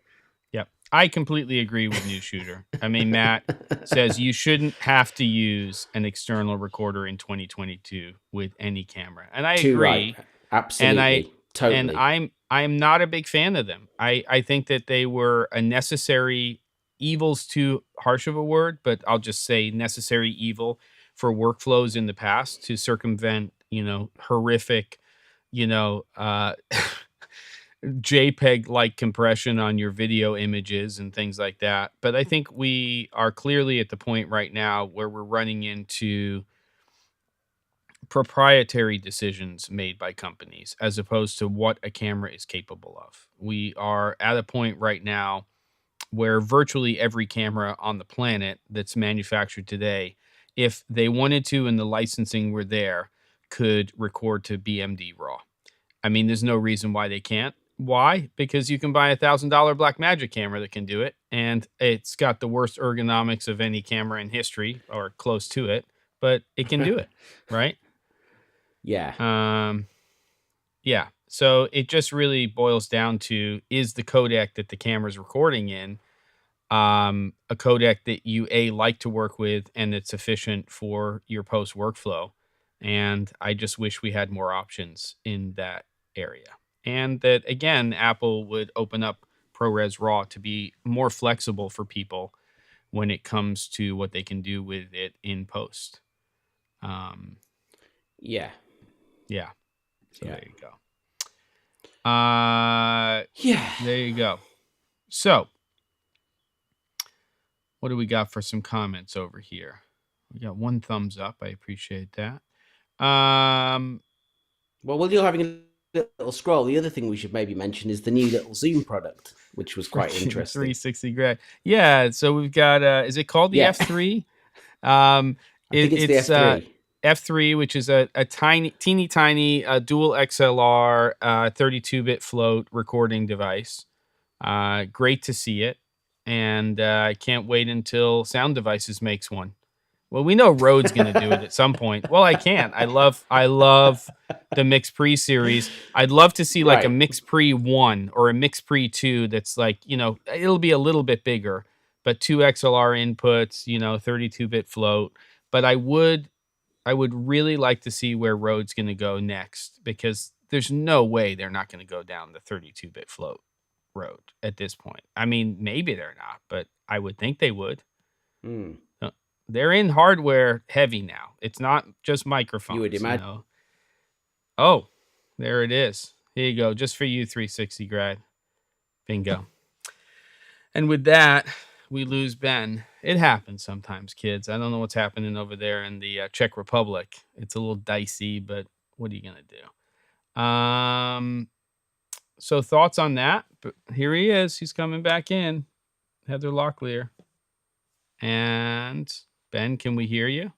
A: Yep. I completely agree with New Shooter. I mean, Matt says you shouldn't have to use an external recorder in 2022 with any camera. And I
B: Too
A: agree.
B: right. Absolutely. Totally.
A: I'm not a big fan of them. I think that they were a necessary evil's too harsh of a word, but I'll just say necessary evil for workflows in the past to circumvent, horrific, JPEG like compression on your video images and things like that. But I think we are clearly at the point right now where we're running into proprietary decisions made by companies as opposed to what a camera is capable of. We are at a point right now where virtually every camera on the planet that's manufactured today, if they wanted to and the licensing were there, could record to BMD RAW. I mean, there's no reason why they can't. Why? Because you can buy $1,000 Blackmagic camera that can do it, and it's got the worst ergonomics of any camera in history, or close to it, but it can do it, right?
B: Yeah.
A: Yeah. So it just really boils down to, is the codec that the camera's recording in a codec that you like to work with and it's efficient for your post workflow? And I just wish we had more options in that area. And that, again, Apple would open up ProRes RAW to be more flexible for people when it comes to what they can do with it in post.
B: Yeah.
A: Yeah. So
B: Yeah.
A: there you go. Yeah. There you go. So, what do we got for some comments over here? We got one thumbs up. I appreciate that.
B: Well, while you're having a little scroll, the other thing we should maybe mention is the new little Zoom product, which was quite interesting.
A: 360 grad. Yeah. So we've got, is it called the F3?
B: I think it's the F3.
A: F3, which is a teeny tiny dual XLR 32-bit float recording device. Great to see it. And I can't wait until Sound Devices makes one. Well, we know Rode's going to do it at some point. Well, I can't. I love the Mix Pre series. I'd love to see like a Mix Pre 1 or a Mix Pre 2 that's like, it'll be a little bit bigger, but 2 XLR inputs, 32-bit float. But I would really like to see where Rode's going to go next, because there's no way they're not going to go down the 32-bit float road at this point. I mean, maybe they're not, but I would think they would. They're in hardware heavy now. It's not just microphones.
B: You would imagine.
A: Oh, there it is. Here you go. Just for you, 360 grad. Bingo. And with that, we lose Ben. It happens sometimes, kids. I don't know what's happening over there in the Czech Republic. It's a little dicey, but what are you going to do? So thoughts on that? But here he is. He's coming back in. Heather Locklear. And Ben, can we hear you?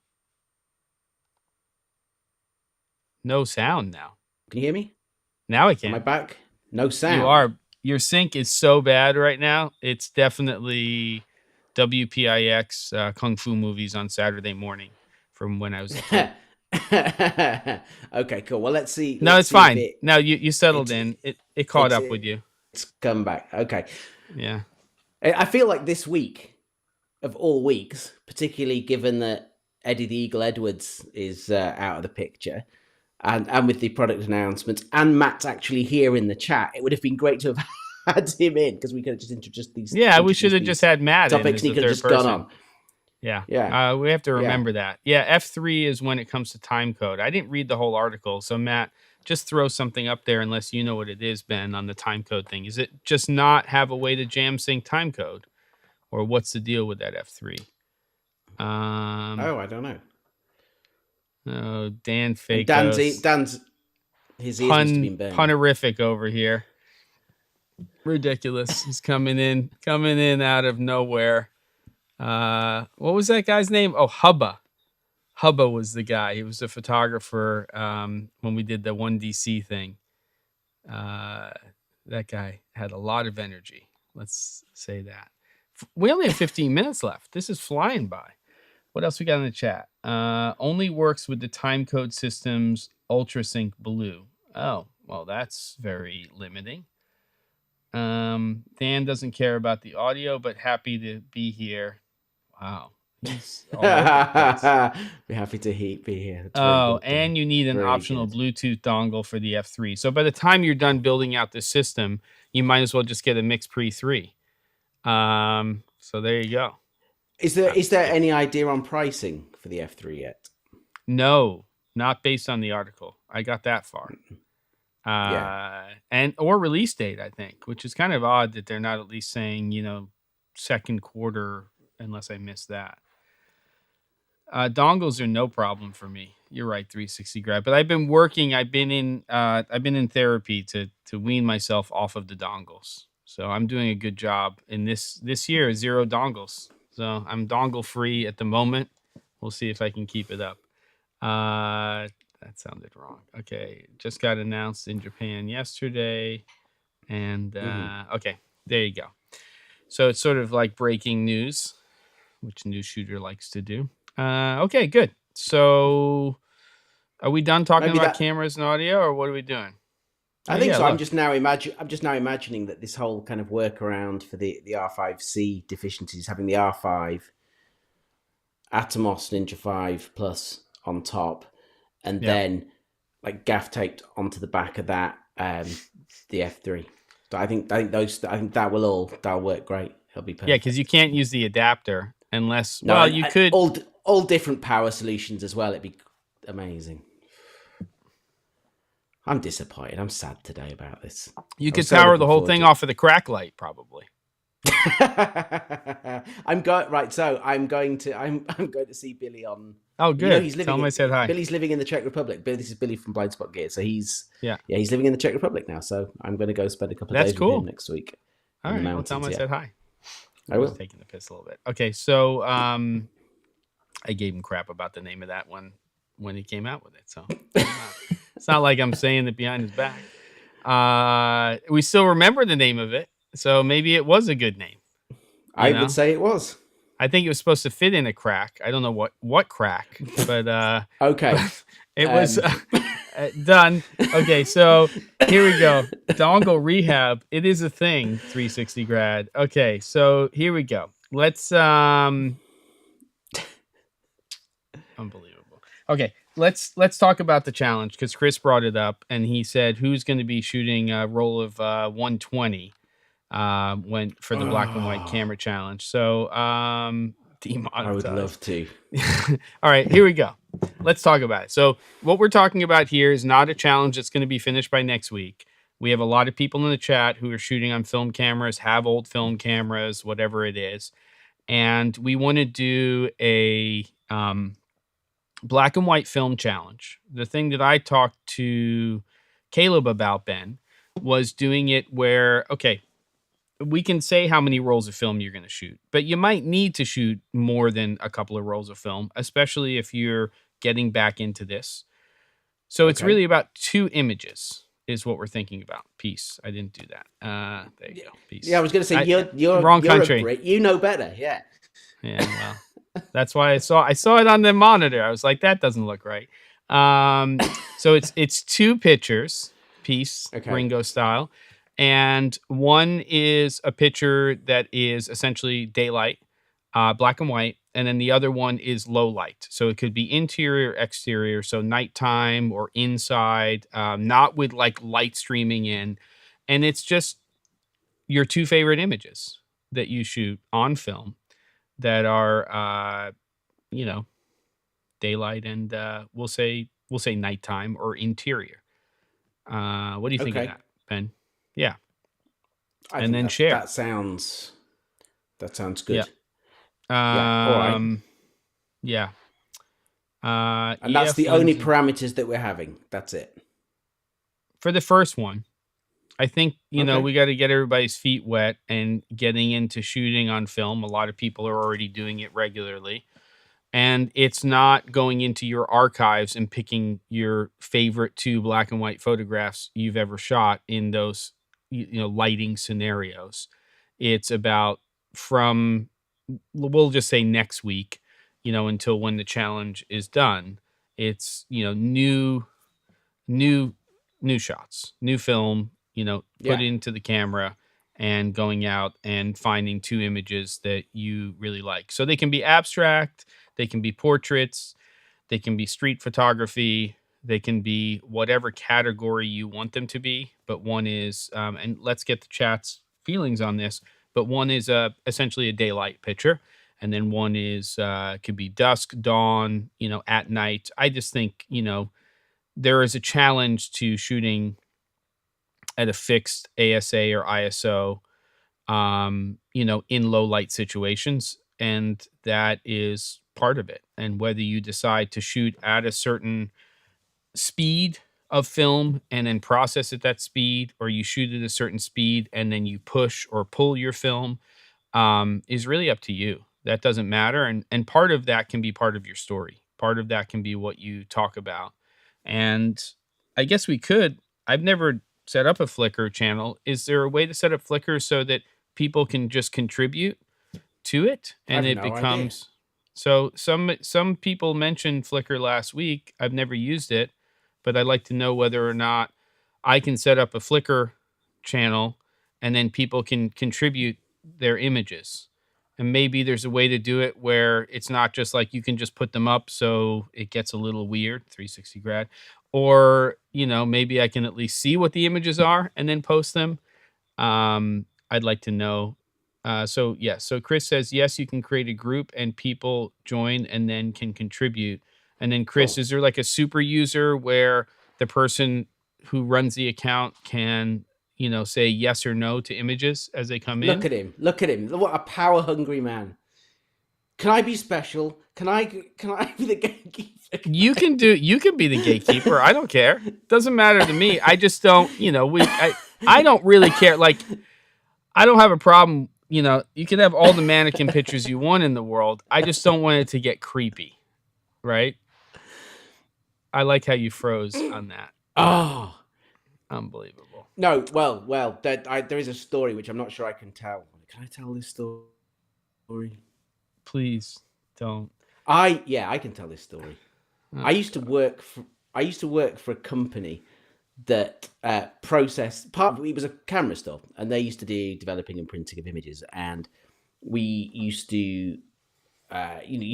A: No sound now.
B: Can you hear me?
A: Now I can.
B: Am I back? No sound.
A: You are. Your sync is so bad right now. It's definitely WPIX Kung Fu movies on Saturday morning from when I was a kid.
B: Okay, cool. Well, let's see.
A: No, it's fine. No, you settled in. It caught up with you.
B: It's come back. Okay.
A: Yeah.
B: I feel like this week, of all weeks, particularly given that Eddie the Eagle Edwards is out of the picture, and with the product announcements, and Matt's actually here in the chat, it would have been great to have had him in, because we could have just introduced these.
A: Yeah, we should have just had Matt
B: topics, and he could have just gone on.
A: Yeah. We have to remember that. Yeah, F3 is when it comes to time code. I didn't read the whole article, so Matt, just throw something up there unless you know what it is, Ben, on the time code thing. Is it just not have a way to jam sync time code? Or what's the deal with that F3?
B: I don't know.
A: Oh, Dan Fakos.
B: Dan's his ears must have been burned.
A: Punerific over here. Ridiculous. He's coming in out of nowhere. What was that guy's name? Oh, Hubba. Hubba was the guy. He was a photographer when we did the 1DC thing. That guy had a lot of energy. Let's say that. We only have 15 minutes left. This is flying by. What else we got in the chat? Only works with the timecode system's UltraSync Blue. Oh, well, that's very limiting. Dan doesn't care about the audio, but happy to be here. Wow. He's all over the place.
B: Be happy to be here. That's
A: Oh,
B: very good,
A: and you need an
B: very
A: optional
B: good.
A: Bluetooth dongle for the F3. So by the time you're done building out this system, you might as well just get a Mix Pre 3. So there you go.
B: Is there any idea on pricing for the F3 yet?
A: No, not based on the article. I got that far. Or release date, I think, which is kind of odd that they're not at least saying, second quarter, unless I missed that. Dongles are no problem for me. You're right, 360 grad. But I've been in therapy to wean myself off of the dongles. So I'm doing a good job in this year, 0 dongles. So I'm dongle free at the moment. We'll see if I can keep it up. That sounded wrong. Okay, just got announced in Japan yesterday. And okay, there you go. So it's sort of like breaking news, which News Shooter likes to do. Okay, good. So are we done talking about cameras and audio, or what are we doing?
B: I think so. Look. I'm just now imagining that this whole kind of workaround for the R5C deficiencies, having the R5 Atomos Ninja 5 Plus on top, and then like gaff taped onto the back of that the F3. So I think that'll work great. It'll be perfect.
A: Yeah, because you can't use the adapter unless you could
B: all different power solutions as well. It'd be amazing. I'm disappointed. I'm sad today about this.
A: You could power the whole thing off of the crack light, probably.
B: I'm going to see Billy on.
A: Oh, good. Tell him I said hi.
B: Billy's living in the Czech Republic. This is Billy from Blind Spot Gear. So he's living in the Czech Republic now. So I'm going to go spend a couple of days with him next week.
A: All right, well, tell him I said hi.
B: I will.
A: Taking the piss a little bit. Okay, so I gave him crap about the name of that one when he came out with it. So it's not like I'm saying it behind his back. We still remember the name of it, so maybe it was a good name.
B: I would say it was.
A: I think it was supposed to fit in a crack. I don't know what crack, but
B: okay.
A: It was done. Okay, so here we go. Dongle rehab. It is a thing, 360 grad. Okay, so here we go. Let's unbelievable. Okay, let's talk about the challenge because Chris brought it up and he said who's going to be shooting a roll of 120 for the black and white camera challenge. So demonetized.
B: I would love to.
A: All right, here we go. Let's talk about it. So what we're talking about here is not a challenge that's going to be finished by next week. We have a lot of people in the chat who are shooting on film cameras, have old film cameras, whatever it is. And we want to do a black and white film challenge. The thing that I talked to Caleb about, Ben, was doing it where, okay, we can say how many rolls of film you're going to shoot, but you might need to shoot more than a couple of rolls of film, especially if you're getting back into this. So it's really about 2 images is what we're thinking about. Peace. I didn't do that. There you go. Peace.
B: Yeah, I was going to say you're
A: wrong country.
B: You know better. Yeah.
A: Yeah. Well, that's why I saw it on the monitor. I was like, that doesn't look right. So it's 2 pictures, peace, Ringo style. And one is a picture that is essentially daylight, black and white. And then the other one is low light. So it could be interior, exterior. So nighttime or inside, not with like light streaming in. And it's just your 2 favorite images that you shoot on film that are, daylight and we'll say nighttime or interior. What do you think of that, Ben? Yeah.
B: And then share. That sounds good.
A: Yeah. All right. Yeah.
B: And that's the only parameters that we're having. That's it.
A: For the first one, I think, we got to get everybody's feet wet and getting into shooting on film. A lot of people are already doing it regularly. And it's not going into your archives and picking your favorite 2 black and white photographs you've ever shot in those lighting scenarios. It's about from, we'll just say, next week, until when the challenge is done. It's new shots, new film, put into the camera, and going out and finding 2 images that you really like. So they can be abstract, they can be portraits, they can be street photography, they can be whatever category you want them to be. But one is, and let's get the chat's feelings on this, but one is essentially a daylight picture. And then one is, could be dusk, dawn, at night. I just think, there is a challenge to shooting at a fixed ASA or ISO, in low light situations. And that is part of it. And whether you decide to shoot at a certain speed of film and then process at that speed, or you shoot at a certain speed and then you push or pull your film, is really up to you. That doesn't matter. And part of that can be part of your story. Part of that can be what you talk about. And I guess I've never set up a Flickr channel. Is there a way to set up Flickr so that people can just contribute to it and it becomes idea. So some people mentioned Flickr last week. I've never used it, but I'd like to know whether or not I can set up a Flickr channel and then people can contribute their images. And maybe there's a way to do it where it's not just like you can just put them up, so it gets a little weird, 360 grad. Or, maybe I can at least see what the images are and then post them. I'd like to know. So Chris says, yes, you can create a group and people join and then can contribute. And then Chris, Is there like a super user where the person who runs the account can, say yes or no to images as they come in?
B: Look at him. What a power hungry man. Can I be special? Can I be the gatekeeper?
A: You can be the gatekeeper. I don't care. Doesn't matter to me. I just don't, I don't really care. Like, I don't have a problem. You can have all the mannequin pictures you want in the world. I just don't want it to get creepy. Right? I like how you froze on that.
B: Oh,
A: unbelievable.
B: No, well, there is a story which I'm not sure I can tell. Can I tell this story?
A: Please don't.
B: I can tell this story. I used to work for a company that processed it was a camera store, and they used to do developing and printing of images, and we used to you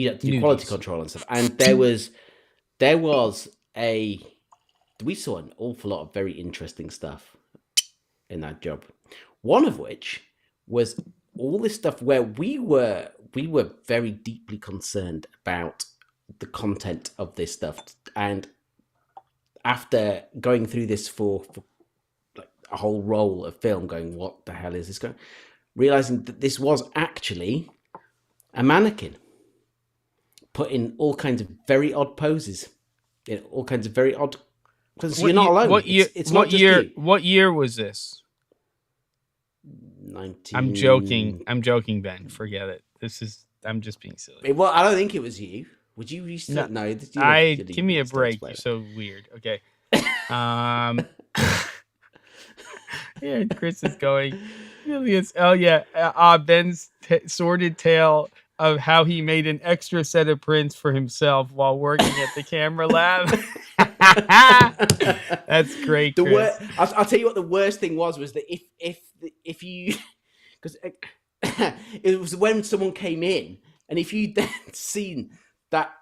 B: had to do quality control and stuff. And we saw an awful lot of very interesting stuff in that job. One of which was all this stuff where we were very deeply concerned about the content of this stuff. And after going through this for like a whole roll of film, going, what the hell is this going? Realizing that this was actually a mannequin put in all kinds of very odd poses, in all kinds of very odd. Because you're not alone.
A: What year?
B: It's not just you.
A: What year was this?
B: 19.
A: I'm joking, Ben. Forget it. I'm just being silly.
B: Well, I don't think it was you. Would you used to? No.
A: Give me a break. You're so weird. Okay. Yeah, Chris is going. Oh yeah. Ben's sordid tale of how he made an extra set of prints for himself while working at the camera lab. That's great, Chris.
B: I'll tell you what the worst thing was that if you, because it was when someone came in, and if you then seen that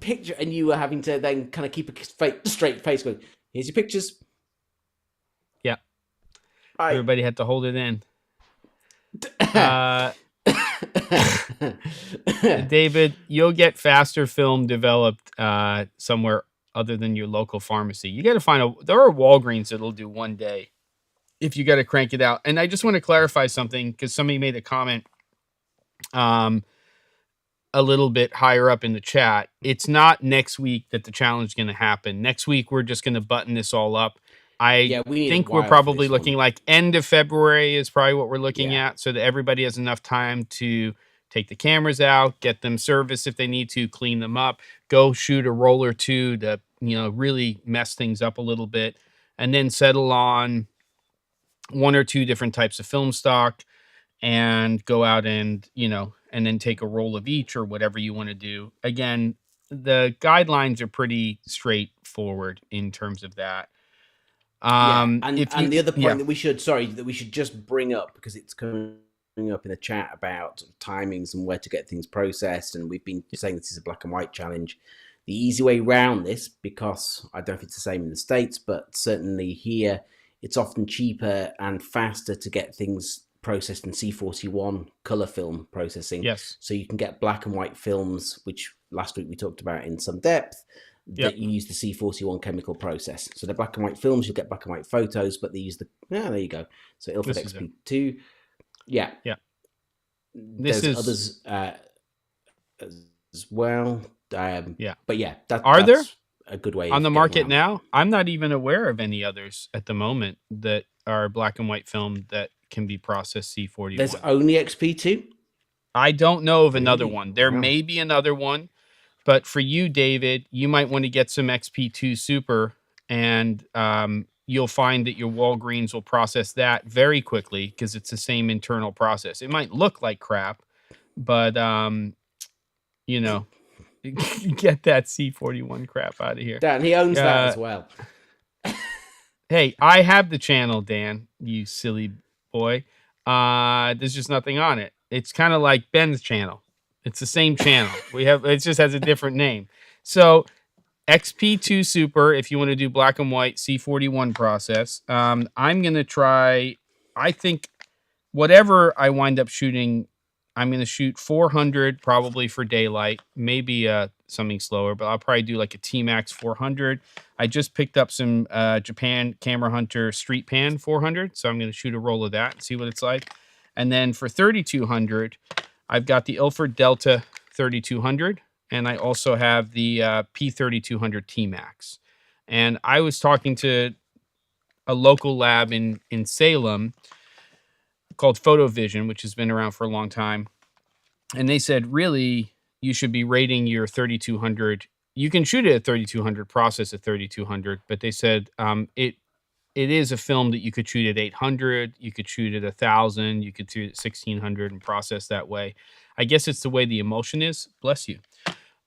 B: picture and you were having to then kind of keep a straight face going, here's your pictures.
A: Yeah. Everybody had to hold it in. David, you'll get faster film developed somewhere other than your local pharmacy. You got to find there are Walgreens that'll do one day if you got to crank it out. And I just want to clarify something, because somebody made a comment a little bit higher up in the chat. It's not next week that the challenge is going to happen. Next week, we're just going to button this all up. I think we're probably looking like end of February is probably what we're looking at, so that everybody has enough time to take the cameras out, get them serviced if they need to, clean them up, go shoot a roll or two to, really mess things up a little bit, and then settle on one or two different types of film stock and go out and, and then take a roll of each or whatever you want to do. Again, the guidelines are pretty straightforward in terms of that.
B: Yeah,
A: If
B: and
A: you,
B: the other point
A: yeah,
B: that we should just bring up, because it's coming up in the chat about timings and where to get things processed, and we've been saying this is a black and white challenge. The easy way around this, because I don't know if it's the same in the States, but certainly here, it's often cheaper and faster to get things processed in C41 color film processing.
A: yes,
B: So you can get black and white films, which last week we talked about in some depth,
A: yep,
B: that you use the C41 chemical process. So the black and white films, you'll get black and white photos, but they use there you go. So Ilford
A: this is it.
B: XP2. Yeah.
A: Yeah, this
B: There's
A: is,
B: others as well.
A: yeah.
B: But yeah,
A: Are there
B: that's a good way
A: on the
B: of getting
A: market
B: around.
A: now? I'm not even aware of any others at the moment that are black and white film that can be processed
B: There's
A: C41.
B: only XP2?
A: I don't know of another
B: Really?
A: one. There
B: Wow.
A: may be another one, but for you, David, you might want to get some XP2 Super, and you'll find that your Walgreens will process that very quickly because it's the same internal process. It might look like crap, but you know, get that C41 crap out of here.
B: Dan, he owns that as well.
A: Hey, I have the channel, Dan, you silly boy. There's just nothing on it. It's kind of like Ben's channel. It's the same channel. It just has a different name. So XP2 Super, if you want to do black and white C41 process. I'm going to try, I think whatever I wind up shooting, I'm going to shoot 400 probably for daylight, maybe something slower, but I'll probably do like a T-Max 400. I just picked up some Japan Camera Hunter Street Pan 400, so I'm going to shoot a roll of that and see what it's like. And then for 3200, I've got the Ilford Delta 3200, and I also have the P3200 T-Max. And I was talking to a local lab in Salem called PhotoVision, which has been around for a long time. And they said, really, you should be rating your 3200. You can shoot it at 3200, process at 3200, but they said it is a film that you could shoot at 800, you could shoot at 1000, you could shoot at 1600 and process that way. I guess it's the way the emulsion is. Bless you.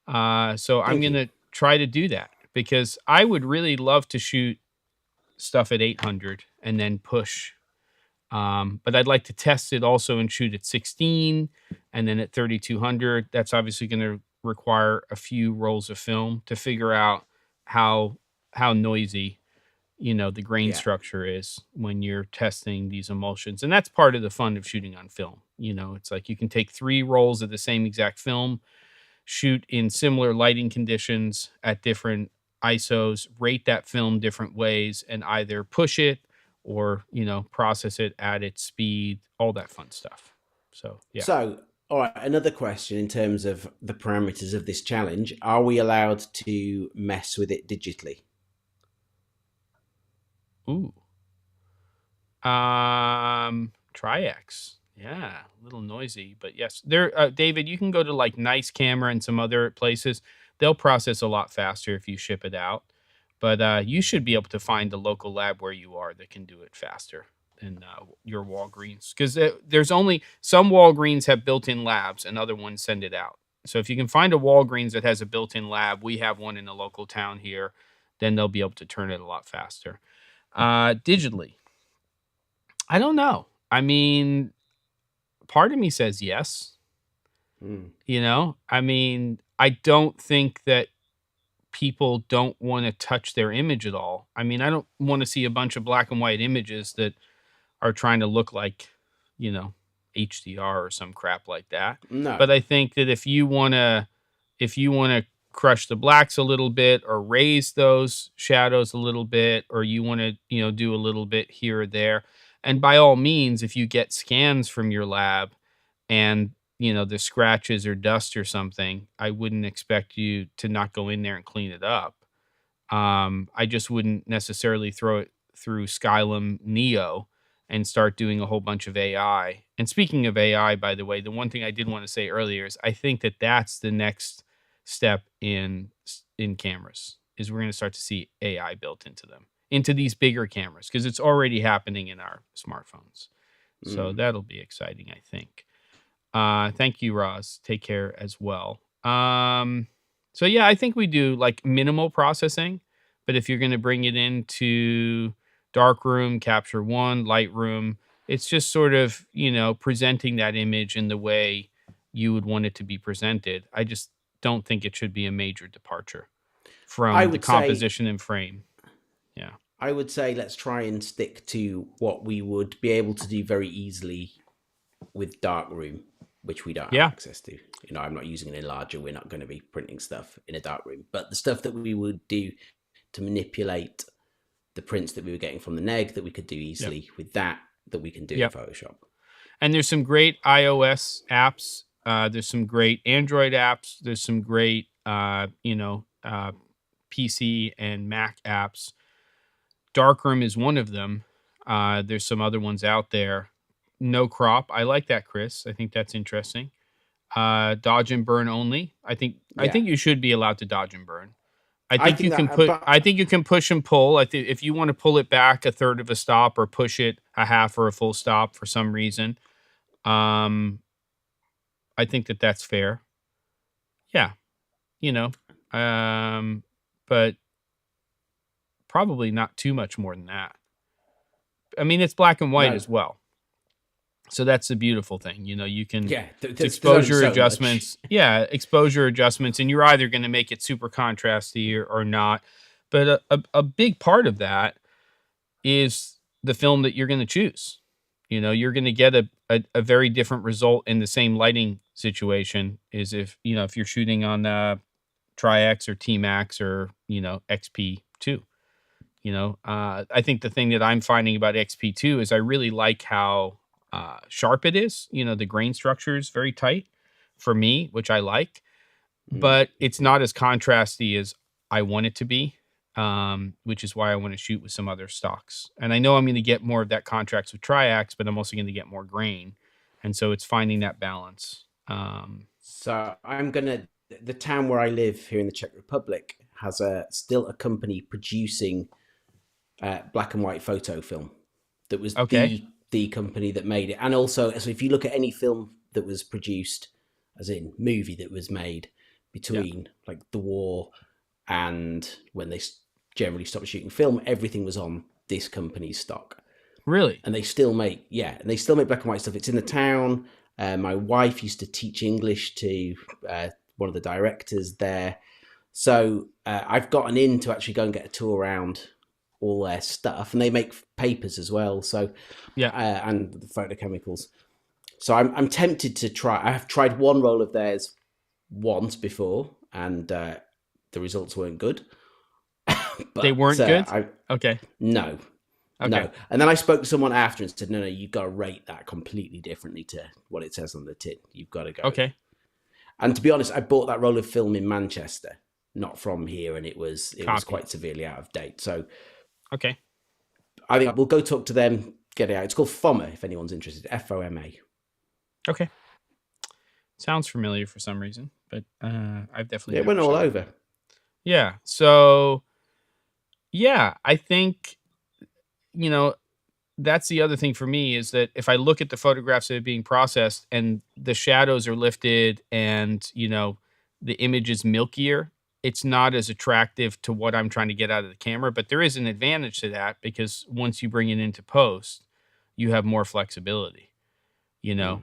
A: So I'm going to try to do that because I would really love to shoot stuff at 800 and then push. But I'd like to test it also and shoot at 16 and then at 3200. That's obviously going to require a few rolls of film to figure out how noisy, the grain structure is when you're testing these emulsions. And that's part of the fun of shooting on film. It's like you can take 3 rolls of the same exact film, shoot in similar lighting conditions at different ISOs, rate that film different ways, and either push it or, process it at its speed, all that fun stuff. So, yeah.
B: So, all right, another question in terms of the parameters of this challenge. Are we allowed to mess with it digitally?
A: Ooh. Tri-X. Yeah, a little noisy, but yes. There, David, you can go to like Nice Camera and some other places. They'll process a lot faster if you ship it out. But you should be able to find a local lab where you are that can do it faster than your Walgreens. Because there's only some Walgreens have built-in labs and other ones send it out. So if you can find a Walgreens that has a built-in lab, we have one in a local town here, then they'll be able to turn it a lot faster. Digitally, I don't know. I mean, part of me says yes. I mean, I don't think that people don't want to touch their image at all. I mean, I don't want to see a bunch of black and white images that are trying to look like, HDR or some crap like that.
B: No.
A: But I think that if you want to crush the blacks a little bit or raise those shadows a little bit, or you want to, do a little bit here or there, and by all means, if you get scans from your lab and the scratches or dust or something, I wouldn't expect you to not go in there and clean it up. I just wouldn't necessarily throw it through Skylum Neo and start doing a whole bunch of AI. And speaking of AI, by the way, the one thing I did want to say earlier is I think that that's the next step in cameras, is we're going to start to see AI built into them, into these bigger cameras, because it's already happening in our smartphones. So that'll be exciting, I think. Thank you, Roz. Take care as well. So yeah, I think we do like minimal processing, but if you're going to bring it into darkroom, capture one, Lightroom, it's just sort of, presenting that image in the way you would want it to be presented. I just don't think it should be a major departure
B: I
A: from the
B: would say,
A: composition and frame. Yeah.
B: I would say let's try and stick to what we would be able to do very easily with darkroom, which we don't have access to. I'm not using an enlarger. We're not going to be printing stuff in a darkroom, but the stuff that we would do to manipulate the prints that we were getting from the neg that we could do easily with that we can do in Photoshop. And
A: there's some great iOS apps. There's some great Android apps. There's some great, PC and Mac apps. Darkroom is one of them. There's some other ones out there. No crop. I like that, Chris. I think that's interesting. Dodge and burn only. I think you should be allowed to dodge and burn. I think you can push and pull. I think if you want to pull it back a third of a stop or push it a half or a full stop for some reason, I think that's fair. Yeah, but probably not too much more than that. I mean, it's black and white as well. So that's the beautiful thing. You can exposure adjustments. Yeah, exposure adjustments. And you're either going to make it super contrasty or not. But a big part of that is the film that you're going to choose. You're going to get a very different result in the same lighting situation is if you're shooting on Tri-X or T-Max or, XP2. I think the thing that I'm finding about XP2 is I really like how sharp it is. The grain structure is very tight for me, which I like, but it's not as contrasty as I want it to be, which is why I want to shoot with some other stocks. And I know I'm going to get more of that contrast with Tri-X, but I'm also going to get more grain. And so it's finding that balance.
B: So the town where I live here in the Czech Republic has still a company producing black and white photo film that was the company that made it. And also, so if you look at any film that was produced, as in movie that was made between like the war and when they generally stopped shooting film, everything was on this company's stock.
A: Really?
B: And they still make black and white stuff. It's in the town. My wife used to teach English to one of the directors there. So I've gotten in to actually go and get a tour around all their stuff, and they make papers as well. So and the photochemicals. So I'm tempted to try. I have tried one roll of theirs once before, and the results weren't good.
A: But, they weren't good?
B: No. No. And then I spoke to someone after and said, no, you've got to rate that completely differently to what it says on the tin. You've got to go.
A: Okay.
B: And to be honest, I bought that roll of film in Manchester, not from here, and it was quite severely out of date. So I think we'll go talk to them, get it out. It's called FOMA, if anyone's interested. FOMA.
A: Okay. Sounds familiar for some reason, but I've definitely...
B: it went all over.
A: Yeah. So, I think, that's the other thing for me is that if I look at the photographs that are being processed and the shadows are lifted and, the image is milkier, it's not as attractive to what I'm trying to get out of the camera. But there is an advantage to that because once you bring it into post, you have more flexibility. A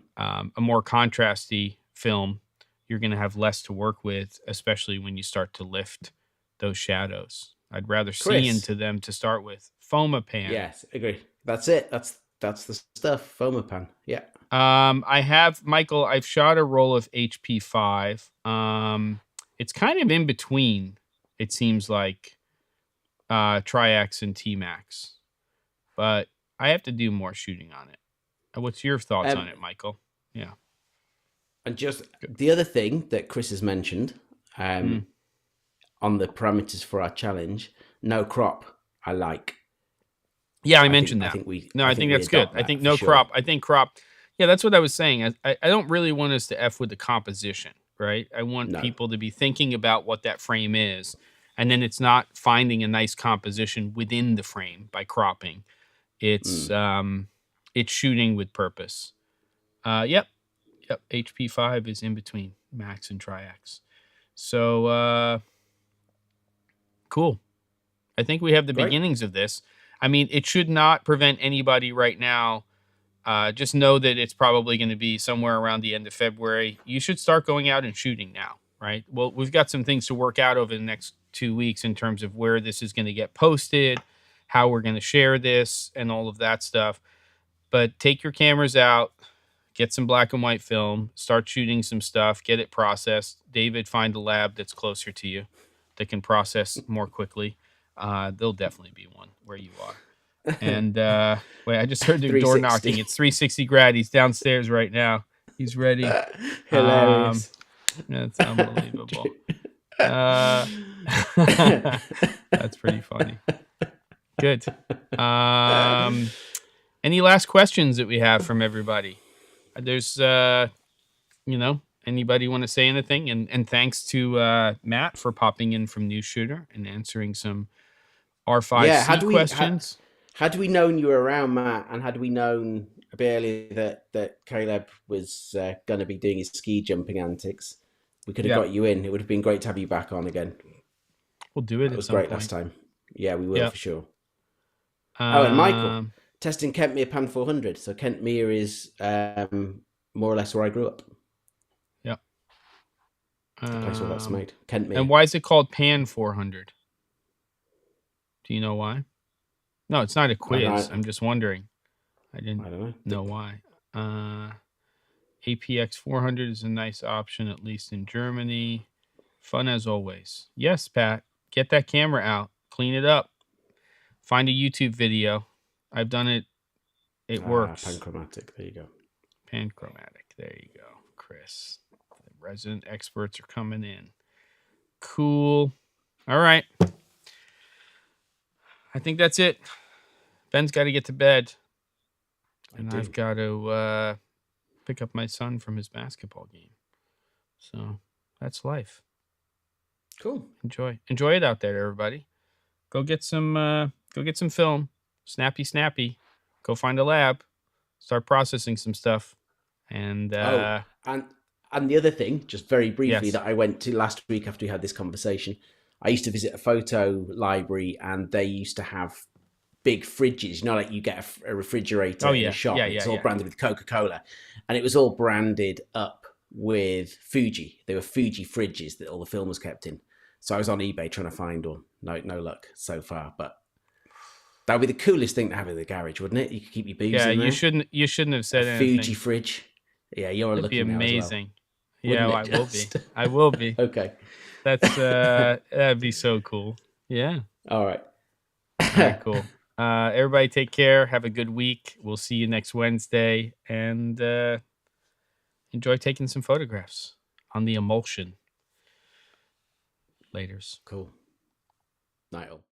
A: more contrasty film, you're going to have less to work with, especially when you start to lift those shadows. I'd rather see into them to start with. Fomapan. Yes,
B: agree. That's it. That's the stuff. Fomapan. Yeah.
A: I've shot a roll of HP5. It's kind of in between, it seems like, Tri-X and T-Max. But I have to do more shooting on it. What's your thoughts on it, Michael? Yeah.
B: And just the other thing that Chris has mentioned on the parameters for our challenge, no crop, I like.
A: Yeah, I mentioned
B: I
A: that.
B: think we
A: No,
B: I
A: I
B: think
A: think
B: we
A: that's good.
B: adopt
A: I
B: that
A: think
B: for
A: no
B: sure.
A: crop. I think crop. Yeah, that's what I was saying. I don't really want us to F with the composition, right? I want
B: No.
A: people to be thinking about what that frame is, and then it's not finding a nice composition within the frame by cropping. It's
B: Mm.
A: it's shooting with purpose. Yep. HP5 is in between Max and Tri-X. So cool. I think we have the
B: Great.
A: beginnings of this. I mean, it should not prevent anybody right now. Just know that it's probably going to be somewhere around the end of February. You should start going out and shooting now, right? Well, we've got some things to work out over the next 2 weeks in terms of where this is going to get posted, how we're going to share this, and all of that stuff. But take your cameras out, get some black and white film, start shooting some stuff, get it processed. David, find a lab that's closer to you that can process more quickly. There'll definitely be one where you are. And wait, I just heard the door
B: 360.
A: knocking. It's 360 grad. He's downstairs right now. He's ready.
B: Hilarious.
A: That's unbelievable. That's pretty funny. Good. Any last questions that we have from everybody? There's anybody want to say anything? And thanks to Matt for popping in from News Shooter and answering some R5C questions.
B: Had we known you were around, Matt, and had we known a bit earlier that Caleb was going to be doing his ski jumping antics, we could have got you in. It would have been great to have you back on again.
A: We'll do it.
B: It was great last time. Yeah, we will for sure. And Michael, testing Kentmere Pan 400. So Kentmere is more or less where I grew up.
A: Yep.
B: The place where that's made. Kentmere.
A: And why is it called Pan 400? Do you know why? No, it's not a quiz. I'm just wondering. I don't know why. APX 400 is a nice option, at least in Germany. Fun as always. Yes, Pat. Get that camera out. Clean it up. Find a YouTube video. I've done it. It works.
B: Panchromatic. There you go.
A: Panchromatic. There you go, Chris. The resident experts are coming in. Cool. All right. I think that's it. Ben's got to get to bed. And I've got to pick up my son from his basketball game. So that's life.
B: Cool.
A: Enjoy it out there, everybody. Go get some film. Snappy. Go find a lab. Start processing some stuff. And
B: and the other thing, just very briefly, that I went to last week after we had this conversation, I used to visit a photo library, and they used to have big fridges. You know, like you get a refrigerator in a shop. It's all branded with Coca-Cola, and it was all branded up with Fuji. They were Fuji fridges that all the film was kept in. So I was on eBay trying to find one. No luck so far, but that would be the coolest thing to have in the garage, wouldn't it? You could keep your booze in there.
A: You shouldn't have said anything.
B: Fuji fridge. Yeah, you're looking
A: now
B: amazing.
A: Yeah, I will be. I will be.
B: Okay.
A: That's that'd be so cool. Yeah.
B: All right.
A: Cool. Everybody take care. Have a good week. We'll see you next Wednesday, and enjoy taking some photographs on the emulsion. Laters.
B: Cool. Night all.